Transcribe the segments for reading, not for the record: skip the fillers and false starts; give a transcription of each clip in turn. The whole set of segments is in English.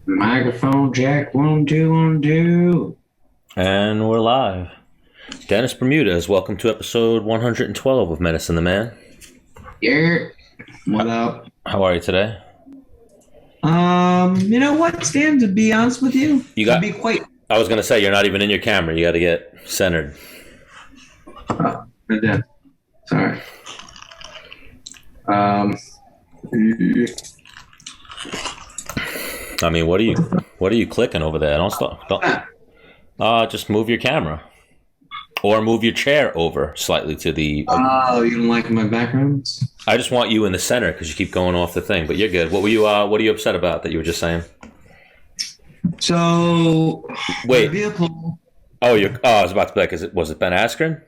Microphone check, 1, 2, 1, 2. And we're live. Dennis Bermudez, welcome to episode 112 of Menace and the Man. Yeah. What up? How are you today? You know what, Stan, to be honest with you, To be quite... I was going to say, you're not even in your camera. You got to get centered. Oh, right there. Sorry. I mean, what are you clicking over there? Don't stop. Just move your camera. Or move your chair over slightly to the... Oh, you don't like my backgrounds? I just want you in the center because you keep going off the thing, but you're good. What are you upset about that you were just saying? So, wait. Vehicle. I was about to be like, was it Ben Askren?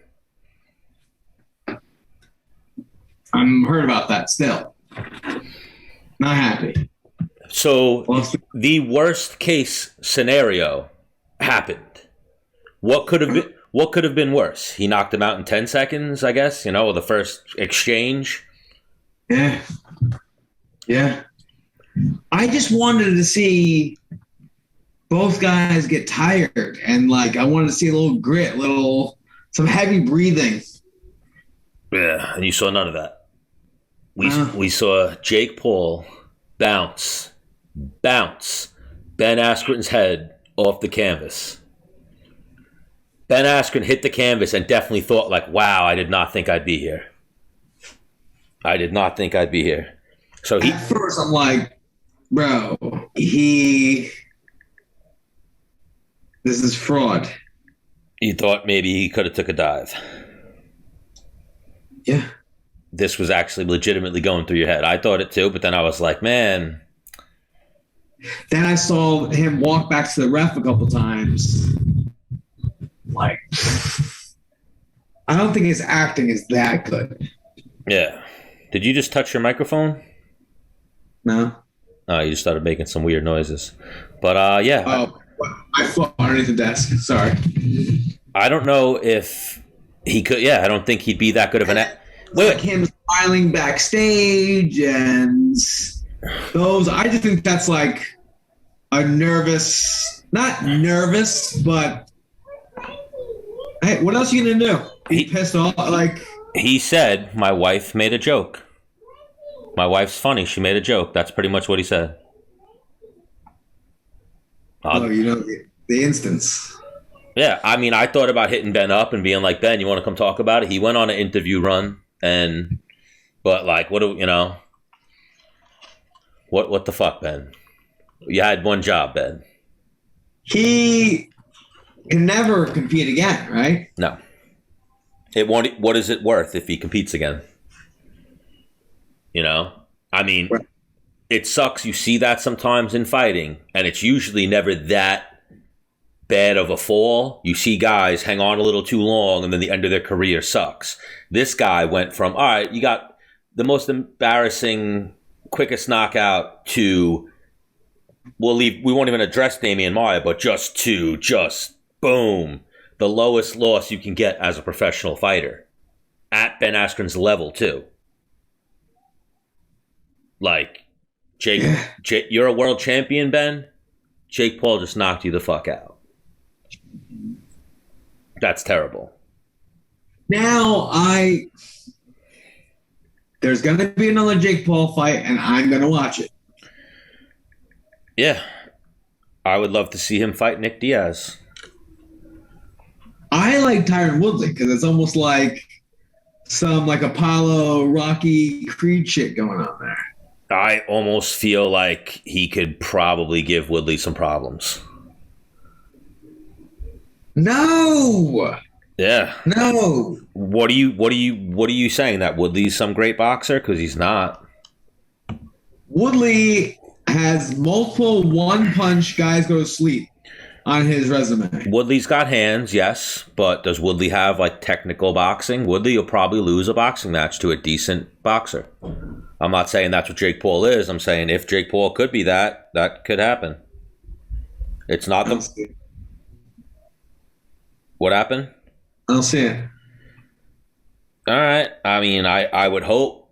I'm heard about that still. Not happy. So, the worst case scenario happened. What could have been worse? He knocked him out in 10 seconds, I guess, the first exchange. Yeah. I just wanted to see both guys get tired, and I wanted to see a little grit, some heavy breathing. Yeah, and you saw none of that. We saw Jake Paul bounce Ben Askren's head off the canvas. Ben Askren hit the canvas and definitely thought wow, I did not think I'd be here. So at first I'm like, bro, this is fraud. You thought maybe he could have took a dive. Yeah. This was actually legitimately going through your head. I thought it too, but then I was like, man. Then I saw him walk back to the ref a couple times. I don't think his acting is that good. Yeah. Did you just touch your microphone? No. Oh, you just started making some weird noises. But, yeah. Oh, I fought underneath the desk. Sorry. I don't know if he could. Yeah, I don't think he'd be that good of an... Wait. Him smiling backstage and those... I just think that's a nervous... Not nervous, but... Hey, what else are you going to do? He pissed off? He said, my wife made a joke. My wife's funny. She made a joke. That's pretty much what he said. The instance. Yeah, I mean, I thought about hitting Ben up and being like, Ben, you want to come talk about it? He went on an interview run, but what the fuck, Ben? You had one job, Ben. He can never compete again, right? No. It won't. What is it worth if he competes again? I mean, right. It sucks. You see that sometimes in fighting, and it's usually never that bad of a fall. You see guys hang on a little too long, and then the end of their career sucks. This guy went from, all right, you got the most embarrassing, quickest knockout to, we won't even address Damian Maia, but just boom, the lowest loss you can get as a professional fighter at Ben Askren's level too. Jake, you're a world champion, Ben. Jake Paul just knocked you the fuck out. That's terrible. Now there's going to be another Jake Paul fight, and I'm going to watch it. Yeah. I would love to see him fight Nick Diaz. I like Tyron Woodley because it's almost like some Apollo, Rocky, Creed shit going on there. I almost feel like he could probably give Woodley some problems. No. Yeah. No. What are you saying, that Woodley's some great boxer? Because he's not. Woodley has multiple one-punch guys go to sleep on his resume. Woodley's got hands, yes, but does Woodley have technical boxing? Woodley will probably lose a boxing match to a decent boxer. I'm not saying that's what Jake Paul is. I'm saying if Jake Paul could be that could happen. It's not the... What happened? I'll see it. All right. I mean, I would hope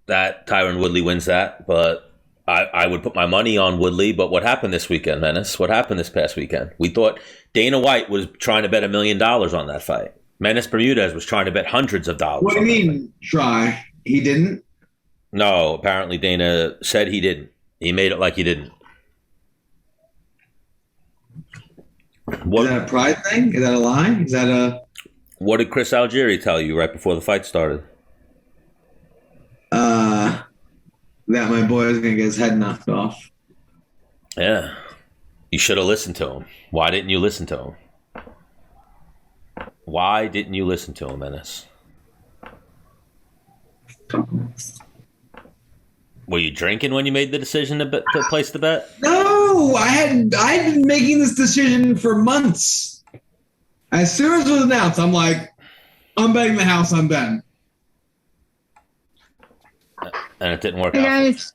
that Tyron Woodley wins that, but I would put my money on Woodley, but what happened this weekend, Menace? What happened this past weekend? We thought Dana White was trying to bet $1 million on that fight. Menace Bermudez was trying to bet hundreds of dollars. What do you mean, try? He didn't? No, apparently Dana said he didn't. He made it like he didn't. Is that a pride thing? Is that a lie? Is that a... What did Chris Algieri tell you right before the fight started? That my boy was going to get his head knocked off. Yeah. You should have listened to him. Why didn't you listen to him? Why didn't you listen to him, Menace? Were you drinking when you made the decision to place the bet? No, I've been making this decision for months. As soon as it was announced, I'm like, I'm betting the house on Ben. And it didn't work Hey out. guys.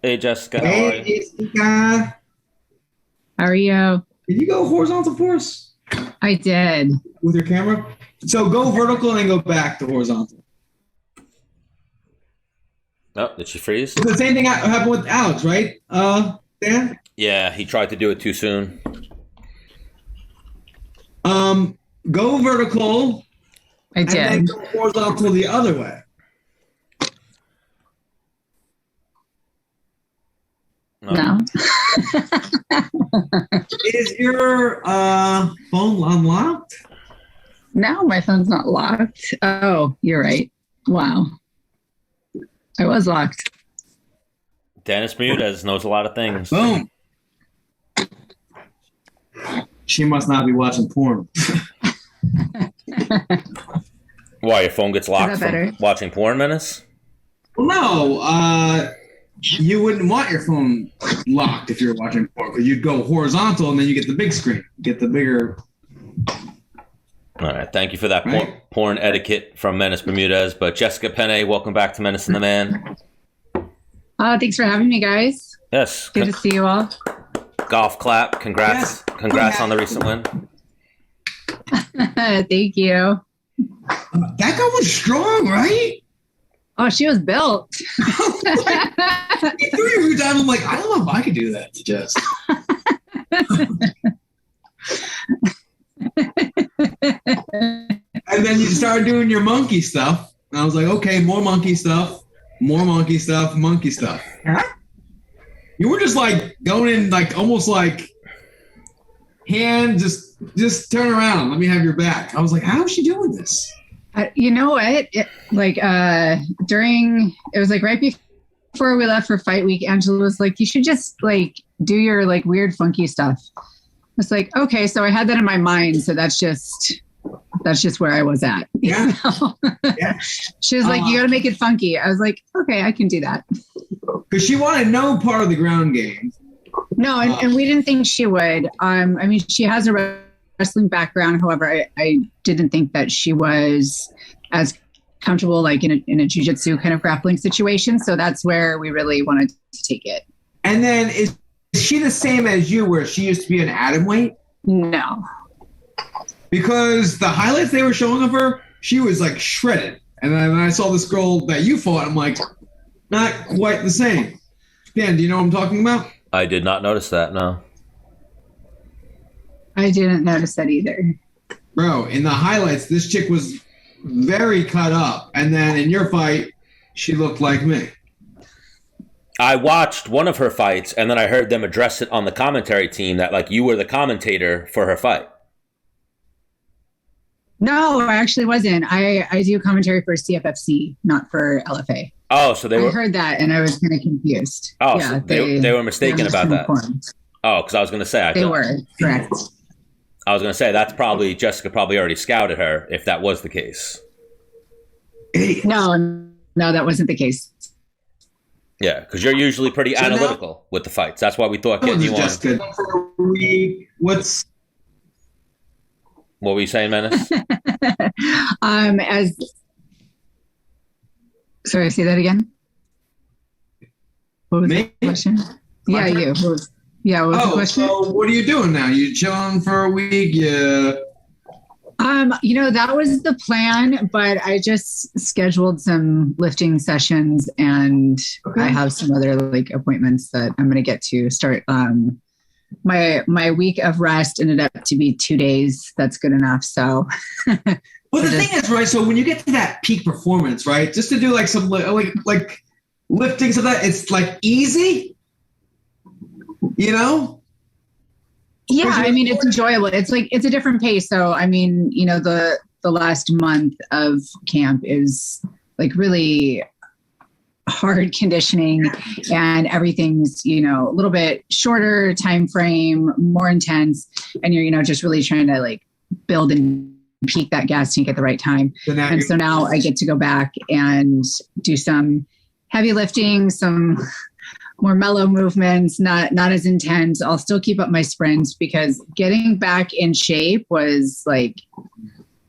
Hey, Jessica. Hey, Jessica. How are you? Did you go horizontal for us? I did. With your camera? So go vertical and then go back to horizontal. Oh, did she freeze? It's the same thing happened with Alex, right? Dan? Yeah, he tried to do it too soon. Go vertical. I did. And then go horizontal the other way. No. Is your phone unlocked? No, my phone's not locked. Oh, you're right. Wow. I was locked. Dennis Bermudez knows a lot of things. Boom. She must not be watching porn. Why, your phone gets locked Is that better? from watching porn, Menace? No, you wouldn't want your phone locked if you're watching porn because you'd go horizontal and then you get the big screen, get the bigger. All right, thank you for that Right. porn etiquette from Menace Bermudez. But Jessica Penne, welcome back to Menace and the Man. Thanks for having me, guys. Yes. Good to see you all. Golf clap. Congrats. Yes. Congrats on the recent win. Thank you. That guy was strong, right? Oh, she was built. He threw you every time. I'm like, I don't know if I could do that to Jess. And then you started doing your monkey stuff. And I was like, okay, more monkey stuff, monkey stuff. Huh? You were just like going in like almost like hand, just turn around. Let me have your back. I was like, how is she doing this? You know what? It was like right before we left for fight week, Angela was like, you should just like do your like weird funky stuff. It's like, okay, so I had that in my mind. So that's just where I was at. Yeah. You know? Yeah. She was like, you got to make it funky. I was like, okay, I can do that. Because she wanted no part of the ground game. No, and we didn't think she would. I mean, she has a wrestling background. However, I didn't think that she was as comfortable like in a jiu-jitsu kind of grappling situation. So that's where we really wanted to take it. And then is she the same as you where she used to be an atom weight? No. Because the highlights they were showing of her, she was like shredded. And then I saw this girl that you fought, I'm like, not quite the same. Dan, do you know what I'm talking about? I did not notice that, no. I didn't notice that either. Bro, in the highlights, this chick was very cut up. And then in your fight, she looked like me. I watched one of her fights, and then I heard them address it on the commentary team that, like, you were the commentator for her fight. No, I actually wasn't. I do commentary for CFFC, not for LFA. Oh, so I heard that, and I was kind of confused. Oh, yeah, so they were mistaken about that. Oh, because I was going to say. They were, correct. I was going to say, Jessica probably already scouted her, if that was the case. No, that wasn't the case. Yeah, because you're usually pretty analytical with the fights. That's why we thought getting you on. Jessica, What were you saying, Menace? Sorry, say that again. What was Me? the question? Yeah, you. What was the question? So what are you doing now? You chilling for a week? Yeah. That was the plan, but I just scheduled some lifting sessions and I have some other like appointments that I'm going to get to start. My week of rest ended up to be 2 days. That's good enough. So, well, the thing is, right? So when you get to that peak performance, right? Just to do like some like lifting, so that it's like easy, you know? Yeah, I mean, it's enjoyable. It's like, it's a different pace. So, I mean, the last month of camp is like really hard conditioning and everything's, a little bit shorter time frame, more intense. And you're, just really trying to like build and peak that gas tank at the right time. And so now I get to go back and do some heavy lifting, some more mellow movements, not as intense. I'll still keep up my sprints because getting back in shape was like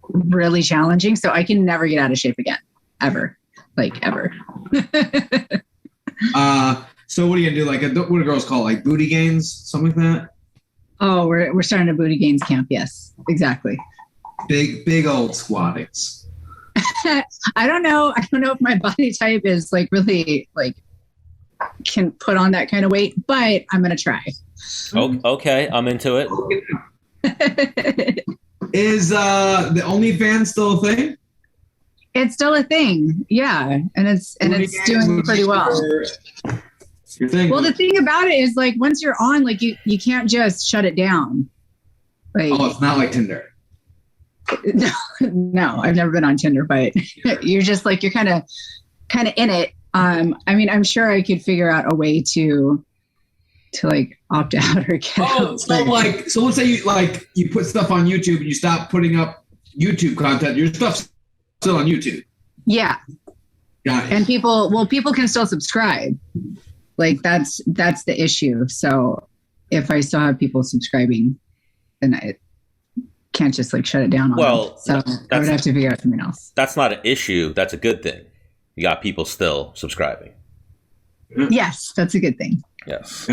really challenging. So I can never get out of shape again, ever. Like ever. So what are you gonna do? Like what do girls call it? Like booty gains, something like that? Oh, we're starting a booty gains camp. Yes, exactly. Big old squattings. I don't know if my body type is like really like can put on that kind of weight, but I'm gonna try. Oh, okay, I'm into it. Is the OnlyFans still a thing? It's still a thing, yeah, and it's doing pretty well. Your thing. Well, the thing about it is like once you're on, like you can't just shut it down. Like, oh, it's not like Tinder. No, I've never been on Tinder, but you're just like you're kind of in it. I mean, I'm sure I could figure out a way to like opt out or get out. So let's say you put stuff on YouTube and you stop putting up YouTube content. Your stuff's still on YouTube. Yeah. Got it. And people can still subscribe. Like that's the issue. So if I still have people subscribing, then I can't just like shut it down. So I would have to figure out something else. That's not an issue. That's a good thing. You got people still subscribing. Yes, that's a good thing. Yes.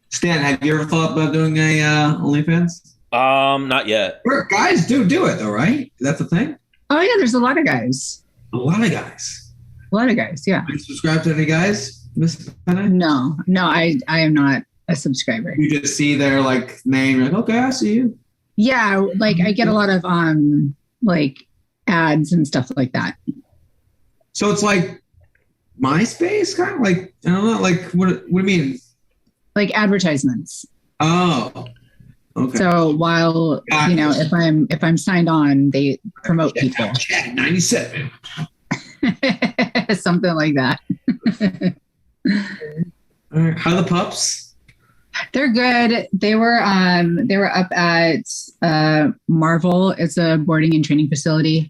Stan, have you ever thought about doing a OnlyFans? Not yet. Guys do it though, right? That's the thing. Oh yeah, there's a lot of guys. A lot of guys, yeah. You subscribe to any guys, Miss Penne? No, I am not a subscriber. You just see their like name, you're like, okay, I see you. Yeah, like I get a lot of like ads and stuff like that. So it's like MySpace, kind of like, I don't know, like what do you mean? Like advertisements. Oh, okay. So while if I'm signed on, they promote people. 97. Something like that. All right. How are the pups? They're good. They were up at Marvel. It's a boarding and training facility.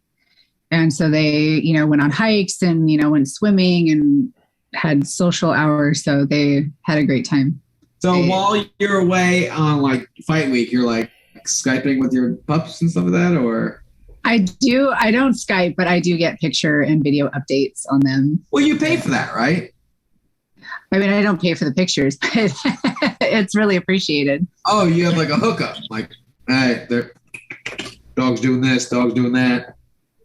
And so they, went on hikes and, went swimming and had social hours. So they had a great time. So while you're away on like fight week, you're like Skyping with your pups and stuff like that, or? I do. I don't Skype, but I do get picture and video updates on them. Well, you pay for that, right? I mean, I don't pay for the pictures, but it's really appreciated. Oh, you have like a hookup, like, hey, dog's doing this, dog's doing that.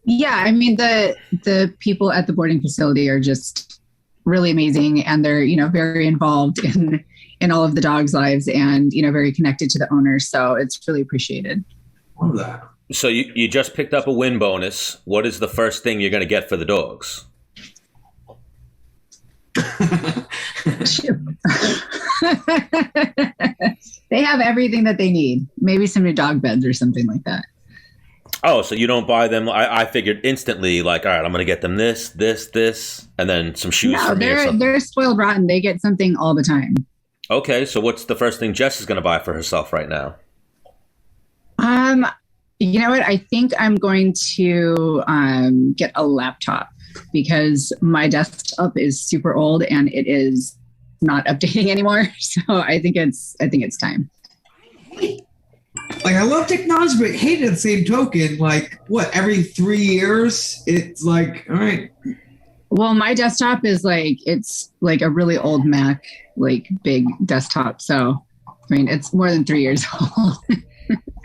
Yeah, I mean the people at the boarding facility are just really amazing, and they're very involved in all of the dogs' lives, and very connected to the owners. So it's really appreciated. Love that. So you just picked up a win bonus. What is the first thing you're going to get for the dogs? They have everything that they need. Maybe some new dog beds or something like that. Oh, so you don't buy them? I figured instantly, like, all right, I'm going to get them this, and then some shoes. No, for me or something. They're spoiled rotten. They get something all the time. Okay, so what's the first thing Jess is going to buy for herself right now? You know what? I think I'm going to get a laptop because my desktop is super old and it is not updating anymore. So I think it's time. Like, I love technology, but hate it at the same token. Like, what, every 3 years? It's like, all right. Well, my desktop is like, it's like a really old Mac, like big desktop. So, I mean, it's more than 3 years old.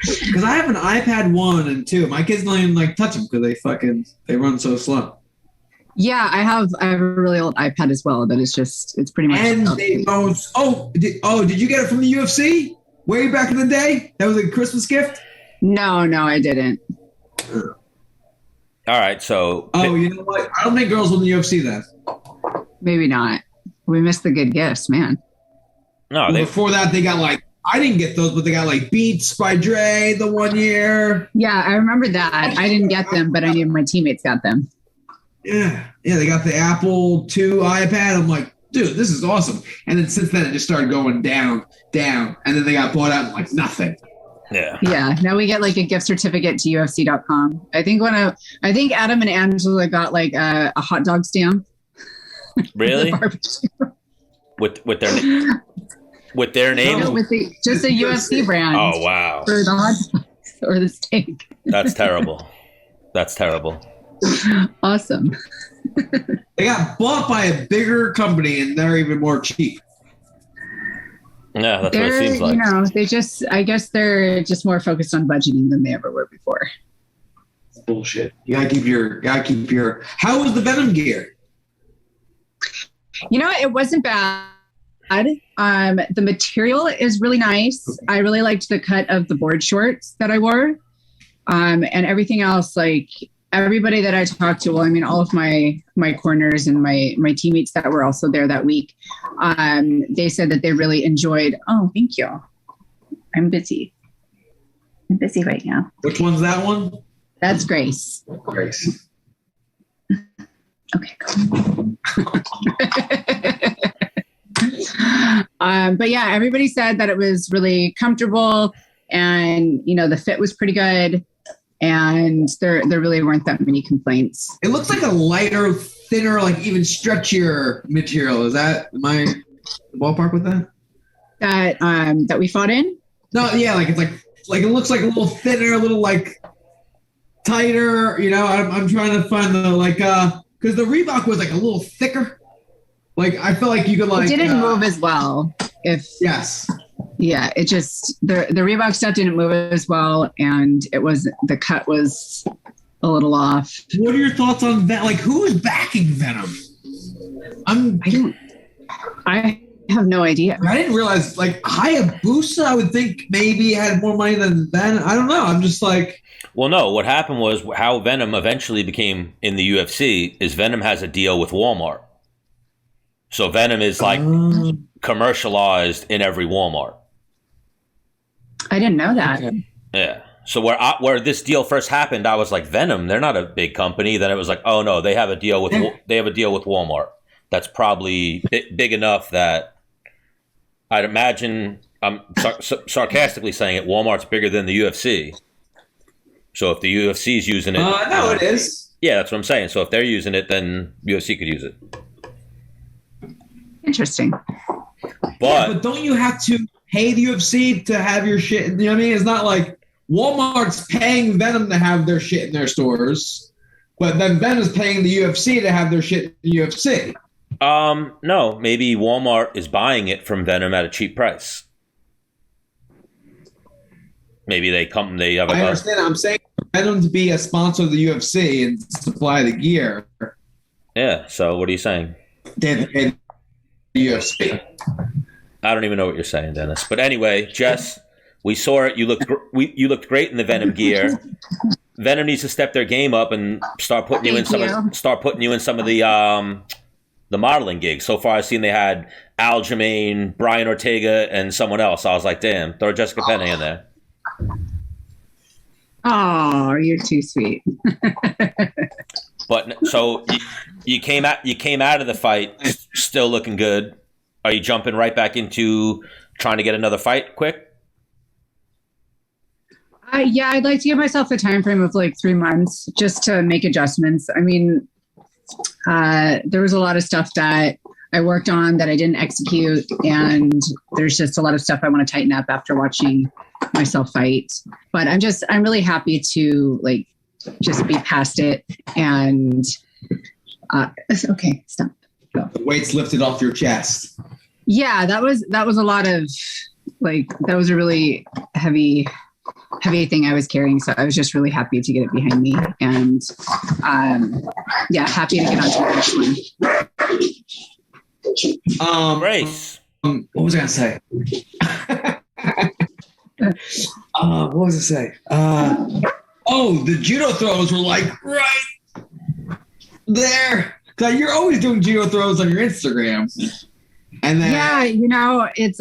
Because I have an iPad 1 and 2. My kids don't even like touch them because they run so slow. Yeah, I have a really old iPad as well, but it's pretty much. And they don't. Did you get it from the UFC way back in the day? That was a Christmas gift. No, I didn't. All right, so. You know what? I don't think girls win the UFC then. Maybe not. We missed the good gifts, man. No, before that they got like, I didn't get those, but they got like Beats by Dre the one year. Yeah, I remember that. I didn't get them, but I knew my teammates got them. Yeah, they got the Apple II iPad. I'm like, dude, this is awesome. And then since then, it just started going down, and then they got bought out like nothing. Yeah. Yeah. Now we get like a gift certificate to UFC.com. I think Adam and Angela got like a hot dog stamp. Really? with their name? No, just a UFC brand. Oh wow! For the hot dogs or the steak. That's terrible. Awesome. They got bought by a bigger company, and they're even more cheap. Yeah, that's what it seems like. I guess they're just more focused on budgeting than they ever were before. It's bullshit. You gotta keep your. How was the Venom gear? It wasn't bad. The material is really nice. I really liked the cut of the board shorts that I wore. And everything else, like everybody that I talked to, all of my corners and my teammates that were also there that week, they said that they really enjoyed. Oh, thank you. I'm busy right now. Which one's that one? That's Grace. Grace. Okay. But yeah, everybody said that it was really comfortable, and the fit was pretty good, and there really weren't that many complaints. It looks like a lighter, thinner, like even stretchier material. Am I in the ballpark with that? That we fought in? No, yeah, like it's like it looks like a little thinner, a little like tighter. I'm trying to find the because the Reebok was like a little thicker. Like I feel like you could like. It didn't move as well. Yes. Yeah, it just the Reebok stuff didn't move as well, and the cut was a little off. What are your thoughts on that? Like, who is backing Venom? I have no idea. I didn't realize like Hayabusa. I would think maybe had more money than Venom. I don't know. I'm just like. Well, no. What happened was how Venom eventually became in the UFC is Venom has a deal with Walmart. So Venom is like commercialized in every Walmart. I didn't know that. Okay. Yeah. So where this deal first happened, I was like, Venom, they're not a big company. Then it was like, oh no, they have a deal with Walmart. That's probably big enough that I'd imagine. I'm sarcastically saying it. Walmart's bigger than the UFC. So if the UFC is using it, no, it is. Yeah, that's what I'm saying. So if they're using it, then UFC could use it. Interesting. But don't you have to pay the UFC to have your shit? You know what I mean? It's not like Walmart's paying Venom to have their shit in their stores, but then Venom's paying the UFC to have their shit in the UFC. No, maybe Walmart is buying it from Venom at a cheap price. Maybe they have I understand. I'm saying for Venom to be a sponsor of the UFC and supply the gear. Yeah. So what are you saying? They pay the UFC. I don't even know what you're saying, Dennis. But anyway, Jess, we saw it. You looked great in the Venom gear. Venom needs to step their game up and start putting you in some of the modeling gigs. So far, I've seen they had Aljamain, Brian Ortega, and someone else. I was like, damn, throw Jessica Penne in there. Oh, you're too sweet. But so you came out of the fight still looking good. Are you jumping right back into trying to get another fight quick? Yeah, I'd like to give myself a time frame of like 3 months just to make adjustments. I mean, there was a lot of stuff that I worked on that I didn't execute, and there's just a lot of stuff I want to tighten up after watching myself fight. But I'm really happy to like just be past it. And okay, stop. Go. The weight's lifted off your chest. Yeah, that was a lot of like, that was a really heavy heavy thing I was carrying. So I was just really happy to get it behind me. And happy to get onto the next one. Race. What was I going to say? What was I say? The judo throws were like right there. Cause you're always doing judo throws on your Instagram. And then it's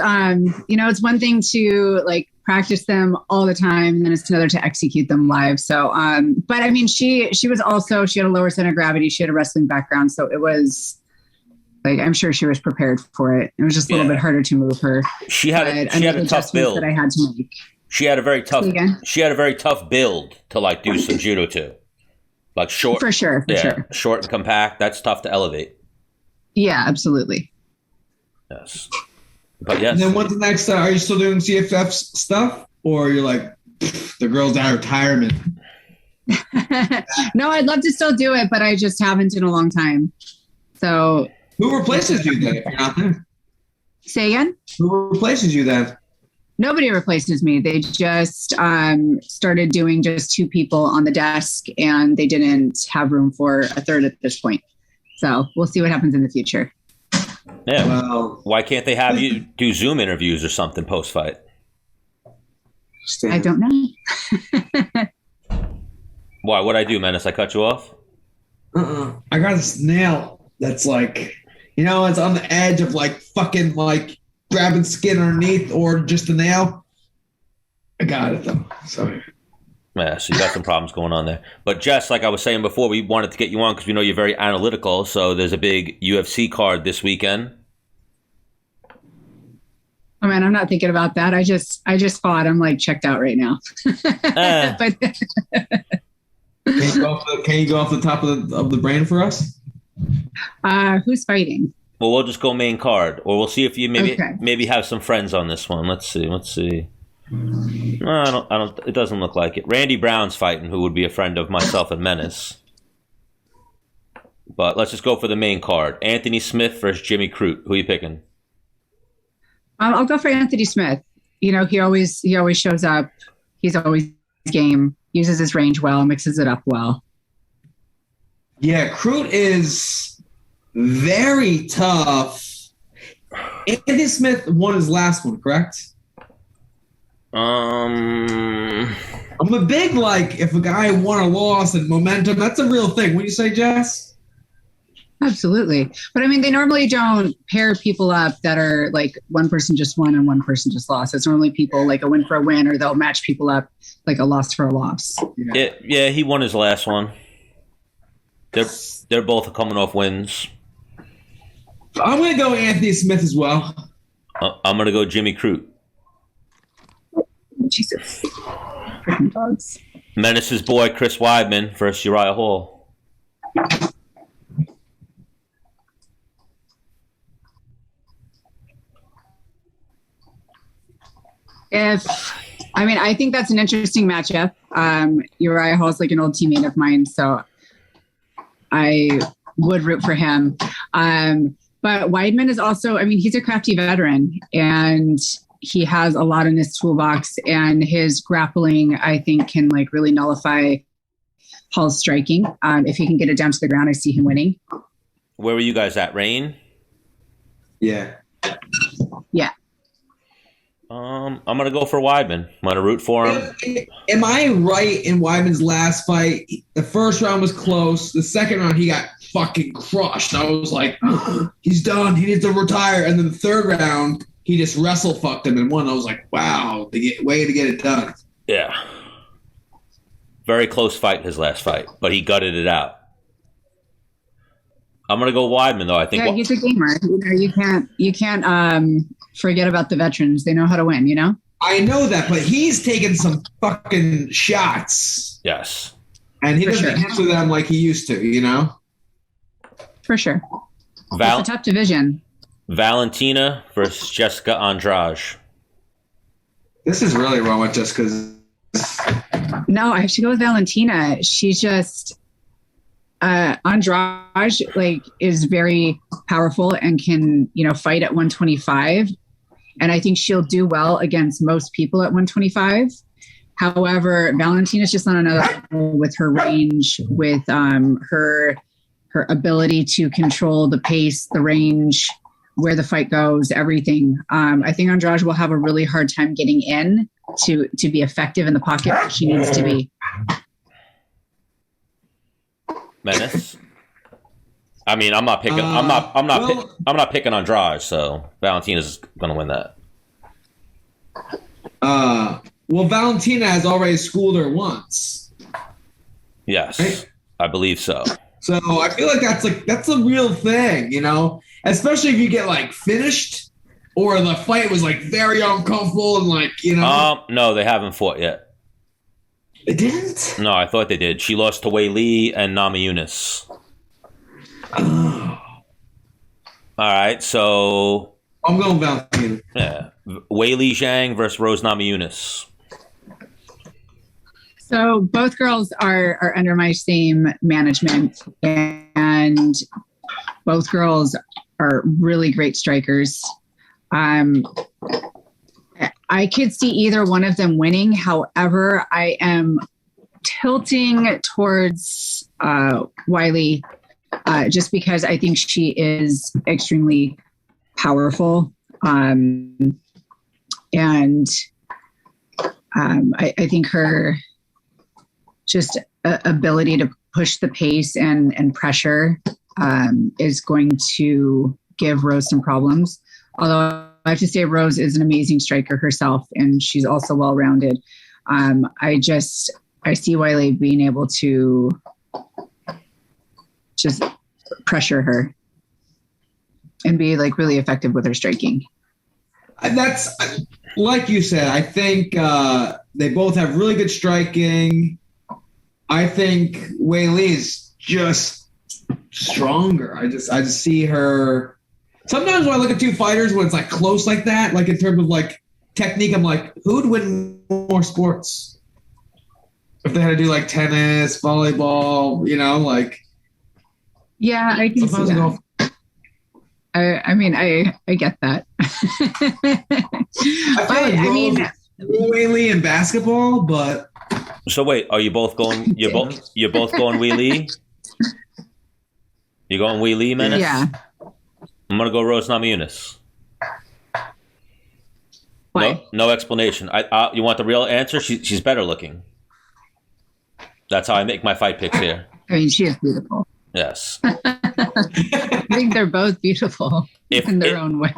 it's one thing to like practice them all the time, and then it's another to execute them live. So but I mean she had a lower center of gravity, she had a wrestling background, so it was like I'm sure she was prepared for it. It was just a little bit harder to move her. She had a tough build that I had to make. She had a very tough build to like do some judo too. Like short. For sure. Short and compact. That's tough to elevate. Yeah, absolutely. Yes. But yes. And then what's the next? Are you still doing CFF stuff? Or you're like, the girl's out of retirement? No, I'd love to still do it, but I just haven't in a long time. So. Who replaces you then if you're not there? Say again? Who replaces you then? Nobody replaces me. They just started doing just 2 people on the desk, and they didn't have room for a third at this point. So we'll see what happens in the future. Yeah. Well, why can't they have you do Zoom interviews or something post-fight? I don't know. Why? What'd I do, Menace? I cut you off? I got this nail that's like, it's on the edge of like fucking like grabbing skin underneath or just a nail. I got it though. Sorry. Yeah, so you got some problems going on there. But Jess, like I was saying before, we wanted to get you on because we know you're very analytical. So there's a big UFC card this weekend. Oh man, I'm not thinking about that. I just fought. I'm like checked out right now. But Can you go off the top of the brain for us? Who's fighting? Well, we'll just go main card, or we'll see if you maybe have some friends on this one. Let's see. No, I don't. It doesn't look like it. Randy Brown's fighting, who would be a friend of myself and Menace. But let's just go for the main card. Anthony Smith versus Jimmy Crute. Who are you picking? I'll go for Anthony Smith. He always shows up. He's always game. Uses his range well. Mixes it up well. Yeah, Crute is very tough. Anthony Smith won his last one, correct? I'm a big if a guy won or lost and momentum, that's a real thing. What do you say, Jess? Absolutely. But I mean, they normally don't pair people up that are like one person just won and one person just lost. It's normally people like a win for a win, or they'll match people up like a loss for a loss. Yeah, he won his last one. They're both coming off wins. I'm going to go Anthony Smith as well. I'm going to go Jimmy Crute. Jesus. Freaking dogs. Menace's boy, Chris Weidman versus Uriah Hall. I think that's an interesting matchup. Uriah Hall's like an old teammate of mine, so I would root for him. But Weidman is also, he's a crafty veteran, and he has a lot in his toolbox, and his grappling, I think, can like really nullify Hall's striking. If he can get it down to the ground, I see him winning. Where were you guys at? Rain? Yeah. Yeah. I'm going to go for Weidman. I'm going to root for him. Am I right in Weidman's last fight? The first round was close. The second round, he got fucking crushed. I was like, he's done. He needs to retire. And then the third round, he just wrestle fucked him and won. I was like, wow, way to get it done. Yeah. Very close fight, his last fight, but he gutted it out. I'm going to go Weidman, though. I think. Yeah, he's a gamer. You can't forget about the veterans. They know how to win, I know that, but he's taken some fucking shots. Yes. And he doesn't answer them like he used to, For sure. It's a tough division. Valentina versus Jessica Andrade. This is really wrong with Jessica's. No, I have to go with Valentina. She's just Andrade is very powerful and can, fight at 125. And I think she'll do well against most people at 125. However, Valentina's just on another level with her range, with her ability to control the pace, the range, where the fight goes, everything. I think Andrade will have a really hard time getting in to be effective in the pocket where she needs to be. Menace. I mean, I'm not picking. I'm not picking Andrade. So Valentina's going to win that. Well, Valentina has already schooled her once. Yes, right? I believe so. So I feel like that's a real thing, you know, especially if you get like finished or the fight was like very uncomfortable and like, you know. No, they haven't fought yet. They didn't? No, I thought they did. She lost to Wei Li and Nama Yunus. Oh. All right, so I'm going Valentina. Yeah, Wei Li Zhang versus Rose Namajunas. So both girls are under my same management, and both girls are really great strikers. I could see either one of them winning. However, I am tilting towards Wiley just because I think she is extremely powerful. And I think her just ability to push the pace and pressure is going to give Rose some problems. Although I have to say Rose is an amazing striker herself, and she's also well-rounded. I see Wiley being able to just pressure her and be like really effective with her striking. That's like you said. I think they both have really good striking. I think Wei Li is just stronger. I just see her. Sometimes when I look at two fighters when it's like close like that, like in terms of like technique, I'm like, who'd win more sports? If they had to do like tennis, volleyball, you know, like. Yeah, I can see that. I mean, I get that. I mean, Wei Li in basketball, but. So wait, are you both going? You're both going Wei Li? You going Wei Li, Menace? Yeah. I'm gonna go Rose Namajunas. Why? No explanation. You want the real answer? She's better looking. That's how I make my fight picks here. I mean, she is beautiful. Yes. I think they're both beautiful in their own way.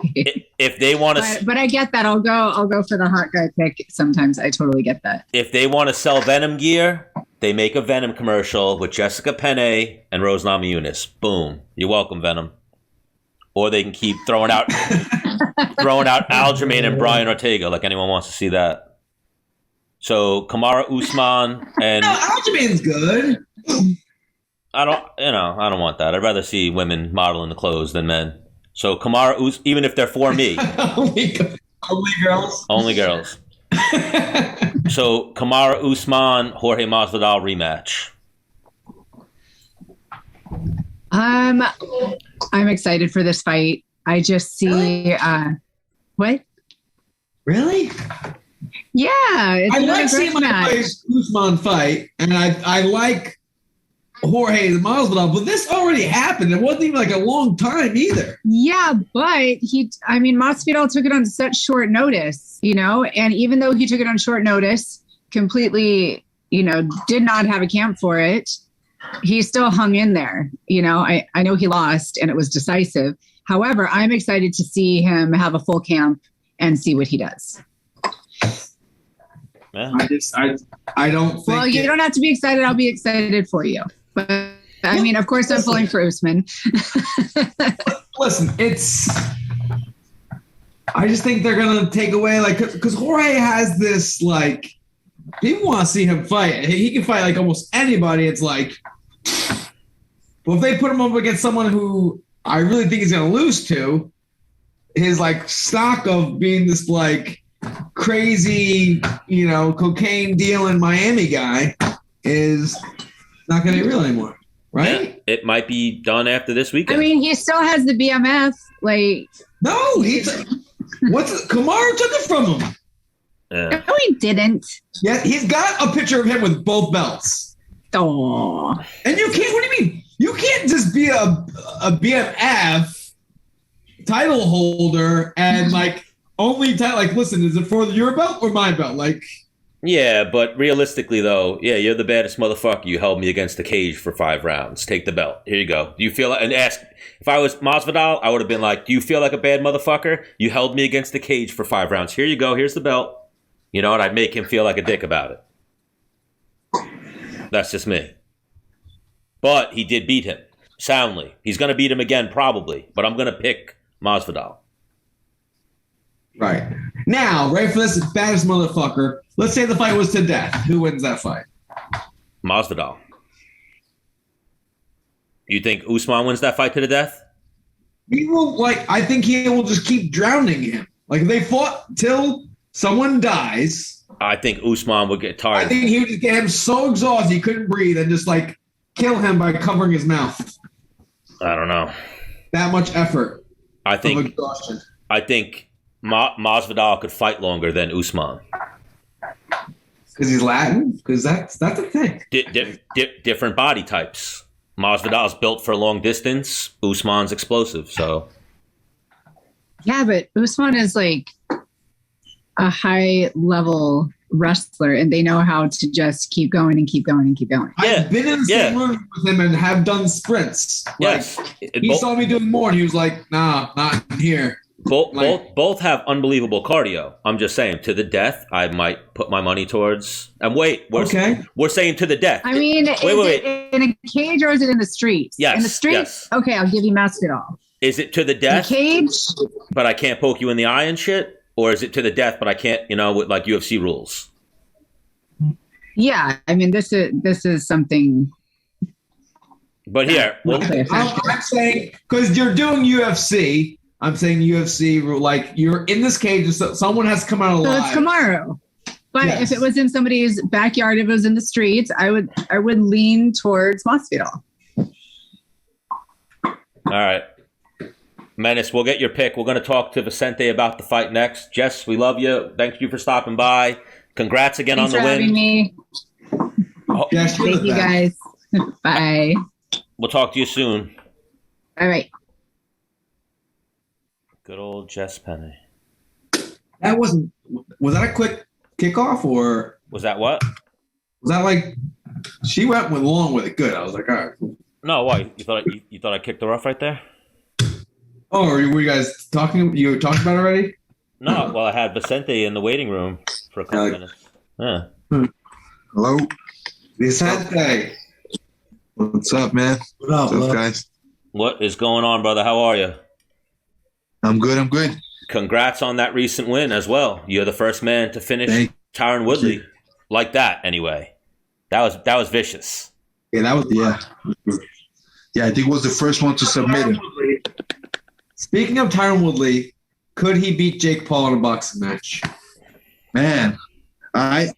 If they want to, but I get that. I'll go for the hot guy pick. Sometimes I totally get that. If they want to sell Venom gear, they make a Venom commercial with Jessica Penne and Rose Namajunas. Boom. You're welcome, Venom. Or they can keep throwing out Aljamain and Brian Ortega, like anyone wants to see that. So Kamara Usman and no, Aljamain's good. I don't want that. I'd rather see women modeling the clothes than men. So Kamara even if they're for me. Only girls. Only girls. So Kamara Usman, Jorge Masvidal rematch. I'm excited for this fight. I just see what? Really? Yeah, it's I like seeing my Usman fight, and I like Jorge Masvidal, but this already happened. It wasn't even like a long time either. Yeah, but Masvidal took it on such short notice, you know, and even though he took it on short notice, completely, you know, did not have a camp for it, he still hung in there. You know, I know he lost and it was decisive. However, I'm excited to see him have a full camp and see what he does. Yeah. I don't think. Well, you don't have to be excited. I'll be excited for you. But I mean, of course, I'm pulling for Usman. Listen, I just think they're going to take away, like, because Jorge has this, like, people want to see him fight. He can fight, like, almost anybody. It's like, well, if they put him up against someone who I really think he's going to lose to, his, like, stock of being this, like, crazy, you know, cocaine dealing Miami guy is not going to be real anymore, right? Yeah, it might be done after this weekend. I mean, he still has the BMF. Like, no, Kamara took it from him. Yeah. No, he didn't. Yeah, he's got a picture of him with both belts. Oh. And you can't. What do you mean? You can't just be a BMF title holder and like only like. Listen, is it for your belt or my belt? Like. Yeah, but realistically, though, yeah, you're the baddest motherfucker. You held me against the cage for 5 rounds. Take the belt. Here you go. Do you feel like, and ask, if I was Masvidal, I would have been like, do you feel like a bad motherfucker? You held me against the cage for 5 rounds. Here you go. Here's the belt. You know, and I'd make him feel like a dick about it. That's just me. But he did beat him soundly. He's going to beat him again, probably. But I'm going to pick Masvidal. Right. Now, right for this baddest motherfucker, let's say the fight was to death. Who wins that fight? Masvidal. You think Usman wins that fight to the death? He will, I think he will just keep drowning him. Like, if they fought till someone dies. I think Usman would get tired. I think he would just get him so exhausted he couldn't breathe and just, kill him by covering his mouth. I don't know. That much effort. I think exhaustion. Masvidal could fight longer than Usman. Because he's Latin? Because that's the thing. Different body types. Masvidal's built for long distance. Usman's explosive, so. Yeah, but Usman is like a high level wrestler and they know how to just keep going and keep going and keep going. Yeah. I've been in the same room with him and have done sprints. Yes. He saw me doing more and he was like, nah, not here. Both have unbelievable cardio. I'm just saying, to the death, I might put my money towards. And wait, we're saying to the death. I mean, wait. It in a cage or is it in the streets? Yes. In the streets? Yes. Okay, I'll give you Masvidal. Is it to the death? In a cage? But I can't poke you in the eye and shit? Or is it to the death, but I can't, with like UFC rules? Yeah, I mean, this is something. But here, I'm saying, because you're doing UFC, I'm saying UFC, you're in this cage, someone has to come out alive. So it's Kamaru. But if it was in somebody's backyard, if it was in the streets, I would lean towards Masvidal. All right. Menace, we'll get your pick. We're going to talk to Vicente about the fight next. Jess, we love you. Thank you for stopping by. Congrats again on the win. Thanks for having me. Yes, thank you, guys. Bye. We'll talk to you soon. All right. Good old Jess Penne. Was that a quick kickoff or? Was that what? Was that she went along with it good. I was like, all right. No, why? You thought I kicked her off right there? Oh, were you guys talking? You talked about it already? No, well, I had Vicente in the waiting room for a couple minutes. Yeah. Hello? Vicente. What's up, man? What's up, guys? What is going on, brother? How are you? I'm good. Congrats on that recent win as well. You're the first man to finish Tyron Woodley like that. Anyway, that was vicious. Yeah, that was Yeah, I think it was the first one to submit him. Speaking of Tyron Woodley, could he beat Jake Paul in a boxing match? Man, I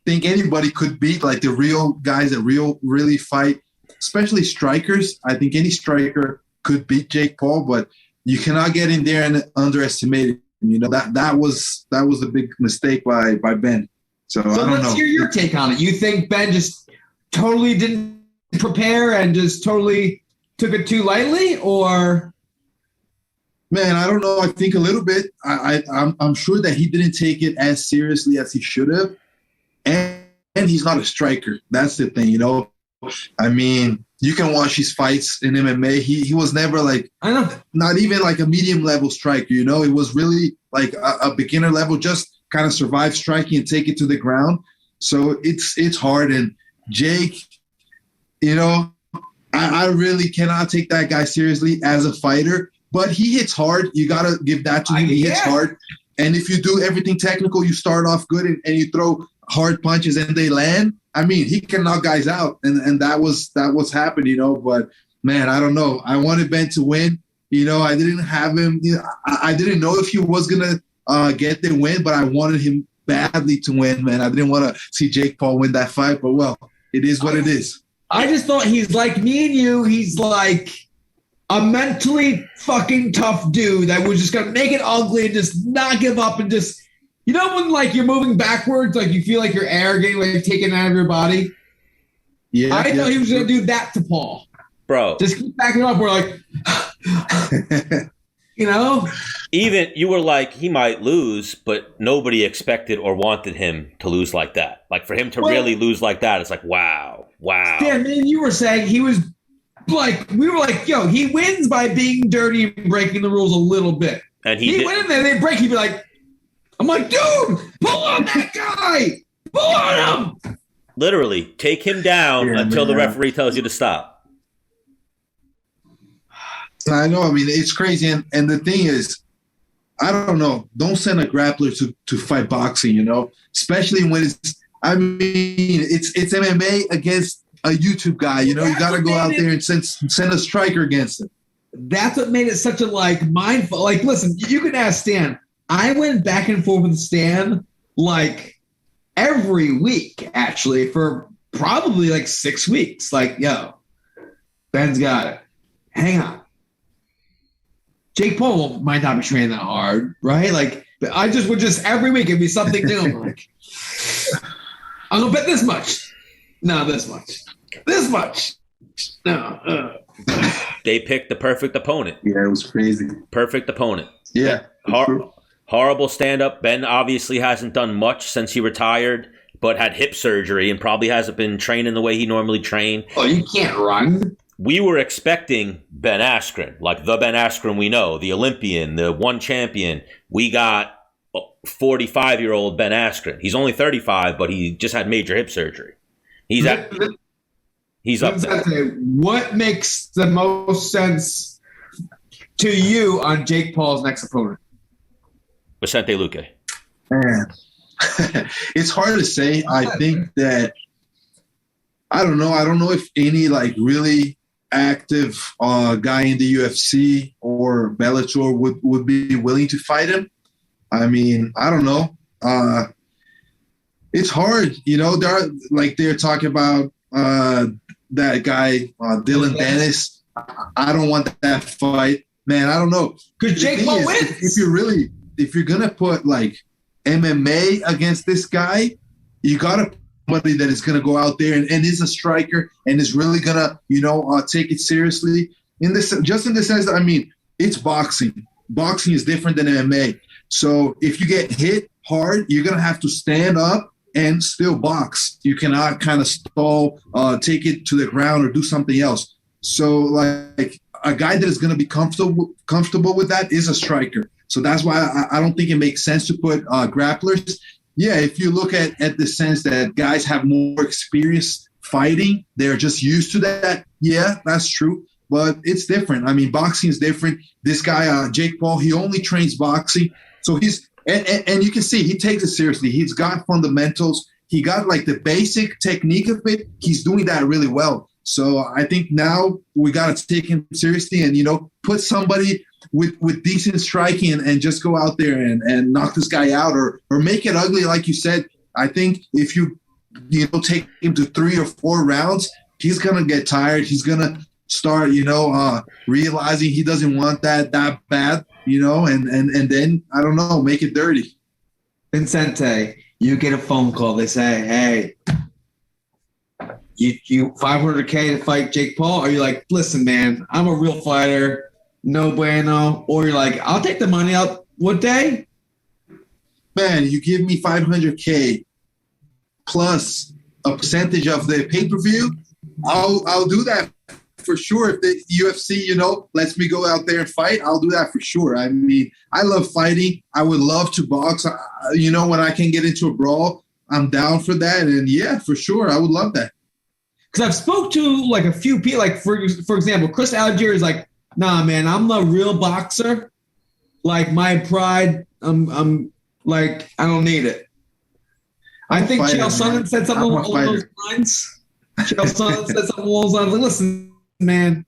think anybody could beat the real guys that really fight, especially strikers. I think any striker could beat Jake Paul, but you cannot get in there and underestimate him. That was a big mistake by Ben. So I don't know. Let's hear your take on it. You think Ben just totally didn't prepare and just totally took it too lightly, or? Man, I don't know. I think a little bit. I'm sure that he didn't take it as seriously as he should have, and he's not a striker. That's the thing, I mean, you can watch his fights in MMA. He was never not even a medium level striker. It was really a beginner level, just kind of survive striking and take it to the ground. So it's hard. And Jake, I really cannot take that guy seriously as a fighter. But he hits hard. You got to give that to him. He hits hard. And if you do everything technical, you start off good and you throw hard punches and they land. I mean, he can knock guys out. And that was happened, But, man, I don't know. I wanted Ben to win. I didn't have him. I didn't know if he was going to get the win, but I wanted him badly to win, man. I didn't want to see Jake Paul win that fight. But, well, it is what it is. I just thought he's like me and you. He's like a mentally fucking tough dude that was just going to make it ugly and just not give up and just You know when like you're moving backwards, like you feel like your air getting like taken out of your body? Yeah. I thought he was gonna do that to Paul. Bro. Just keep backing up. We're like, you know? Even you were like, he might lose, but nobody expected or wanted him to lose like that. Like for him to really lose like that, it's like, wow. Yeah, man, you were saying he was like, we were like, yo, he wins by being dirty and breaking the rules a little bit. And he went in there, they break, he'd be like, I'm like, dude, pull on that guy. Pull on him. Literally, take him down until the referee tells you to stop. I know. I mean, it's crazy. And the thing is, I don't know. Don't send a grappler to fight boxing, you know, especially when it's MMA against a YouTube guy. You know, you got to go out there and send a striker against him. That's what made it such a like mindful. Like, listen, you can ask Stan. I went back and forth with Stan like every week, actually, for probably like 6 weeks. Like, yo, Ben's got it. Hang on. Jake Paul might not be training that hard, right? Like, I just would every week it'd be something new. I'm like, I'm gonna bet this much. No, this much. This much. No. They picked the perfect opponent. Yeah, it was crazy. Perfect opponent. Yeah. Horrible stand-up. Ben obviously hasn't done much since he retired, but had hip surgery and probably hasn't been training the way he normally trained. Oh, you can't run. We were expecting Ben Askren, like the Ben Askren we know, the Olympian, the one champion. We got 45-year-old Ben Askren. He's only 35, but he just had major hip surgery. He's up there. What makes the most sense to you on Jake Paul's next opponent? Vicente Luque. Man, it's hard to say. I think that I don't know. I don't know if any like really active guy in the UFC or Bellator would be willing to fight him. I mean, I don't know. It's hard, you know. They're talking about that guy Dylan Dennis. I don't want that fight, man. I don't know because Jake Paul wins. If you're gonna put like MMA against this guy, you gotta put somebody that is gonna go out there and is a striker and is really gonna, you know, take it seriously. In the sense that, I mean, it's boxing. Boxing is different than MMA. So if you get hit hard, you're gonna have to stand up and still box. You cannot kind of stall, take it to the ground or do something else. So like a guy that is going to be comfortable with that is a striker. So that's why I don't think it makes sense to put grapplers. Yeah, if you look at the sense that guys have more experience fighting, they're just used to that. Yeah, that's true. But it's different. I mean, boxing is different. This guy, Jake Paul, he only trains boxing. So he's and you can see he takes it seriously. He's got fundamentals. He got like the basic technique of it. He's doing that really well. So I think now we got to take him seriously and, you know, put somebody with decent striking and just go out there and knock this guy out or make it ugly. Like you said, I think if you take him to 3 or 4 rounds, he's going to get tired. He's going to start, realizing he doesn't want that bad, and then, I don't know, make it dirty. Vicente, you get a phone call. They say, hey, you $500K to fight Jake Paul? Are you like, listen, man, I'm a real fighter, no bueno? Or you're like, I'll take the money out. What day? Man, you give me $500K plus a percentage of the pay-per-view, I'll do that for sure. If the UFC, lets me go out there and fight, I'll do that for sure. I mean, I love fighting. I would love to box. When I can get into a brawl, I'm down for that. And yeah, for sure, I would love that. Because I've spoke to like a few people, like for example, Chris Algier is like, nah, man, I'm the real boxer. Like my pride, I'm like, I don't need it. I think Chael Sonnen said something along those lines. Chael Sonnen said something along those lines. Like, listen, man,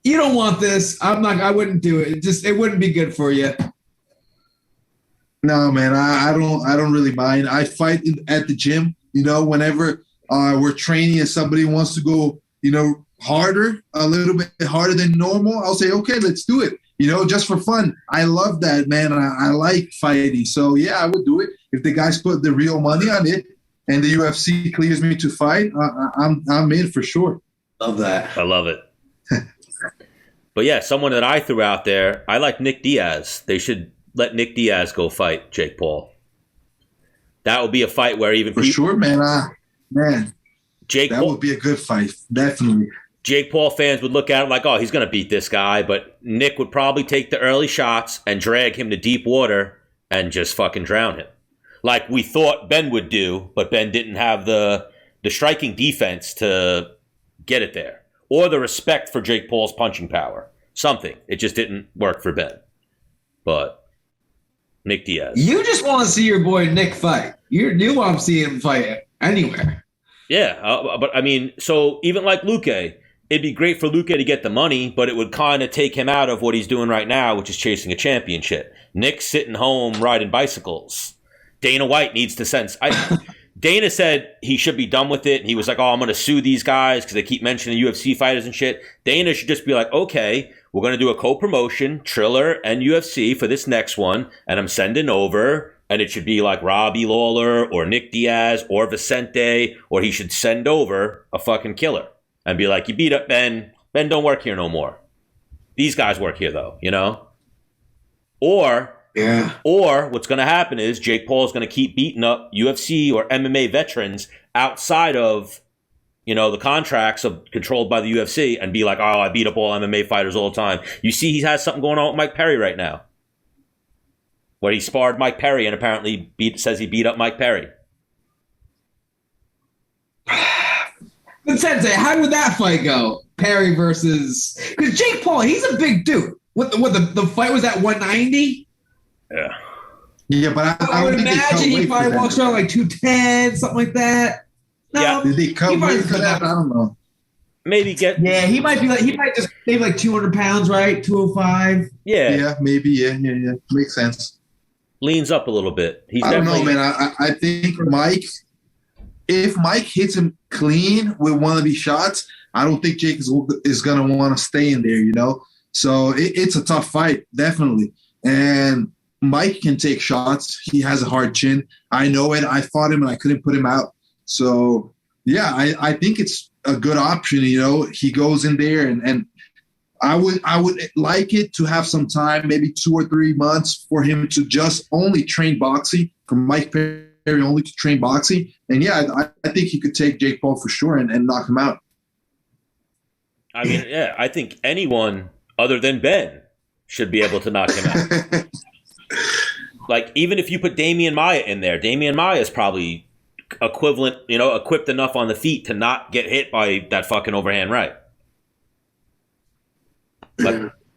you don't want this. I wouldn't do it. It wouldn't be good for you. No, man, I don't really mind. I fight at the gym, whenever we're training and somebody wants to go, harder, a little bit harder than normal, I'll say, okay, let's do it. just for fun. I love that, man. I like fighting. So, yeah, I would do it. If the guys put the real money on it and the UFC clears me to fight, I'm in for sure. Love that. I love it. But, yeah, someone that I threw out there, I like Nick Diaz. They should let Nick Diaz go fight Jake Paul. That would be a fight where even for sure, man. Jake Paul would be a good fight, definitely. Jake Paul fans would look at it like, oh, he's going to beat this guy, but Nick would probably take the early shots and drag him to deep water and just fucking drown him, like we thought Ben would do, but Ben didn't have the striking defense to get it there, or the respect for Jake Paul's punching power. Something. It just didn't work for Ben. But Nick Diaz. You just want to see your boy Nick fight. You want to see him fight anywhere. Yeah, but I mean, so even like Luque, it'd be great for Luque to get the money, but it would kind of take him out of what he's doing right now, which is chasing a championship. Nick's sitting home riding bicycles. Dana White needs to sense. Dana said he should be done with it. And he was like, oh, I'm going to sue these guys because they keep mentioning UFC fighters and shit. Dana should just be like, okay, we're going to do a co-promotion, Triller and UFC for this next one, and I'm sending over, and it should be like Robbie Lawler or Nick Diaz or Vicente, or he should send over a fucking killer and be like, you beat up Ben. Ben don't work here no more. These guys work here, though, Or what's going to happen is Jake Paul is going to keep beating up UFC or MMA veterans outside of, the contracts controlled by the UFC and be like, oh, I beat up all MMA fighters all the time. You see he has something going on with Mike Perry right now, where he sparred Mike Perry and apparently says he beat up Mike Perry. Vicente, how would that fight go? Perry versus... Because Jake Paul, he's a big dude. What the fight was at 190? Yeah. Yeah, but I would imagine he probably walks around like 210, something like that. No, yeah. Did they cut weight for that? I don't know. Maybe get... Yeah, he might just maybe like 200 pounds, right? 205. Yeah. Yeah, maybe, yeah. Makes sense. Leans up a little bit. I don't know, man. I think if Mike hits him clean with one of these shots, I don't think Jake is going to want to stay in there, So it's a tough fight, definitely. And Mike can take shots. He has a hard chin. I know it. I fought him and I couldn't put him out. So, yeah, I think it's a good option. He goes in there and I would like it to have some time, maybe 2 or 3 months for him to just only train boxing, for Mike Perry only to train boxing. And, yeah, I think he could take Jake Paul for sure and knock him out. I mean, yeah, I think anyone other than Ben should be able to knock him out. Like, even if you put Damian Maia in there, Damian Maia is probably equipped enough on the feet to not get hit by that fucking overhand right.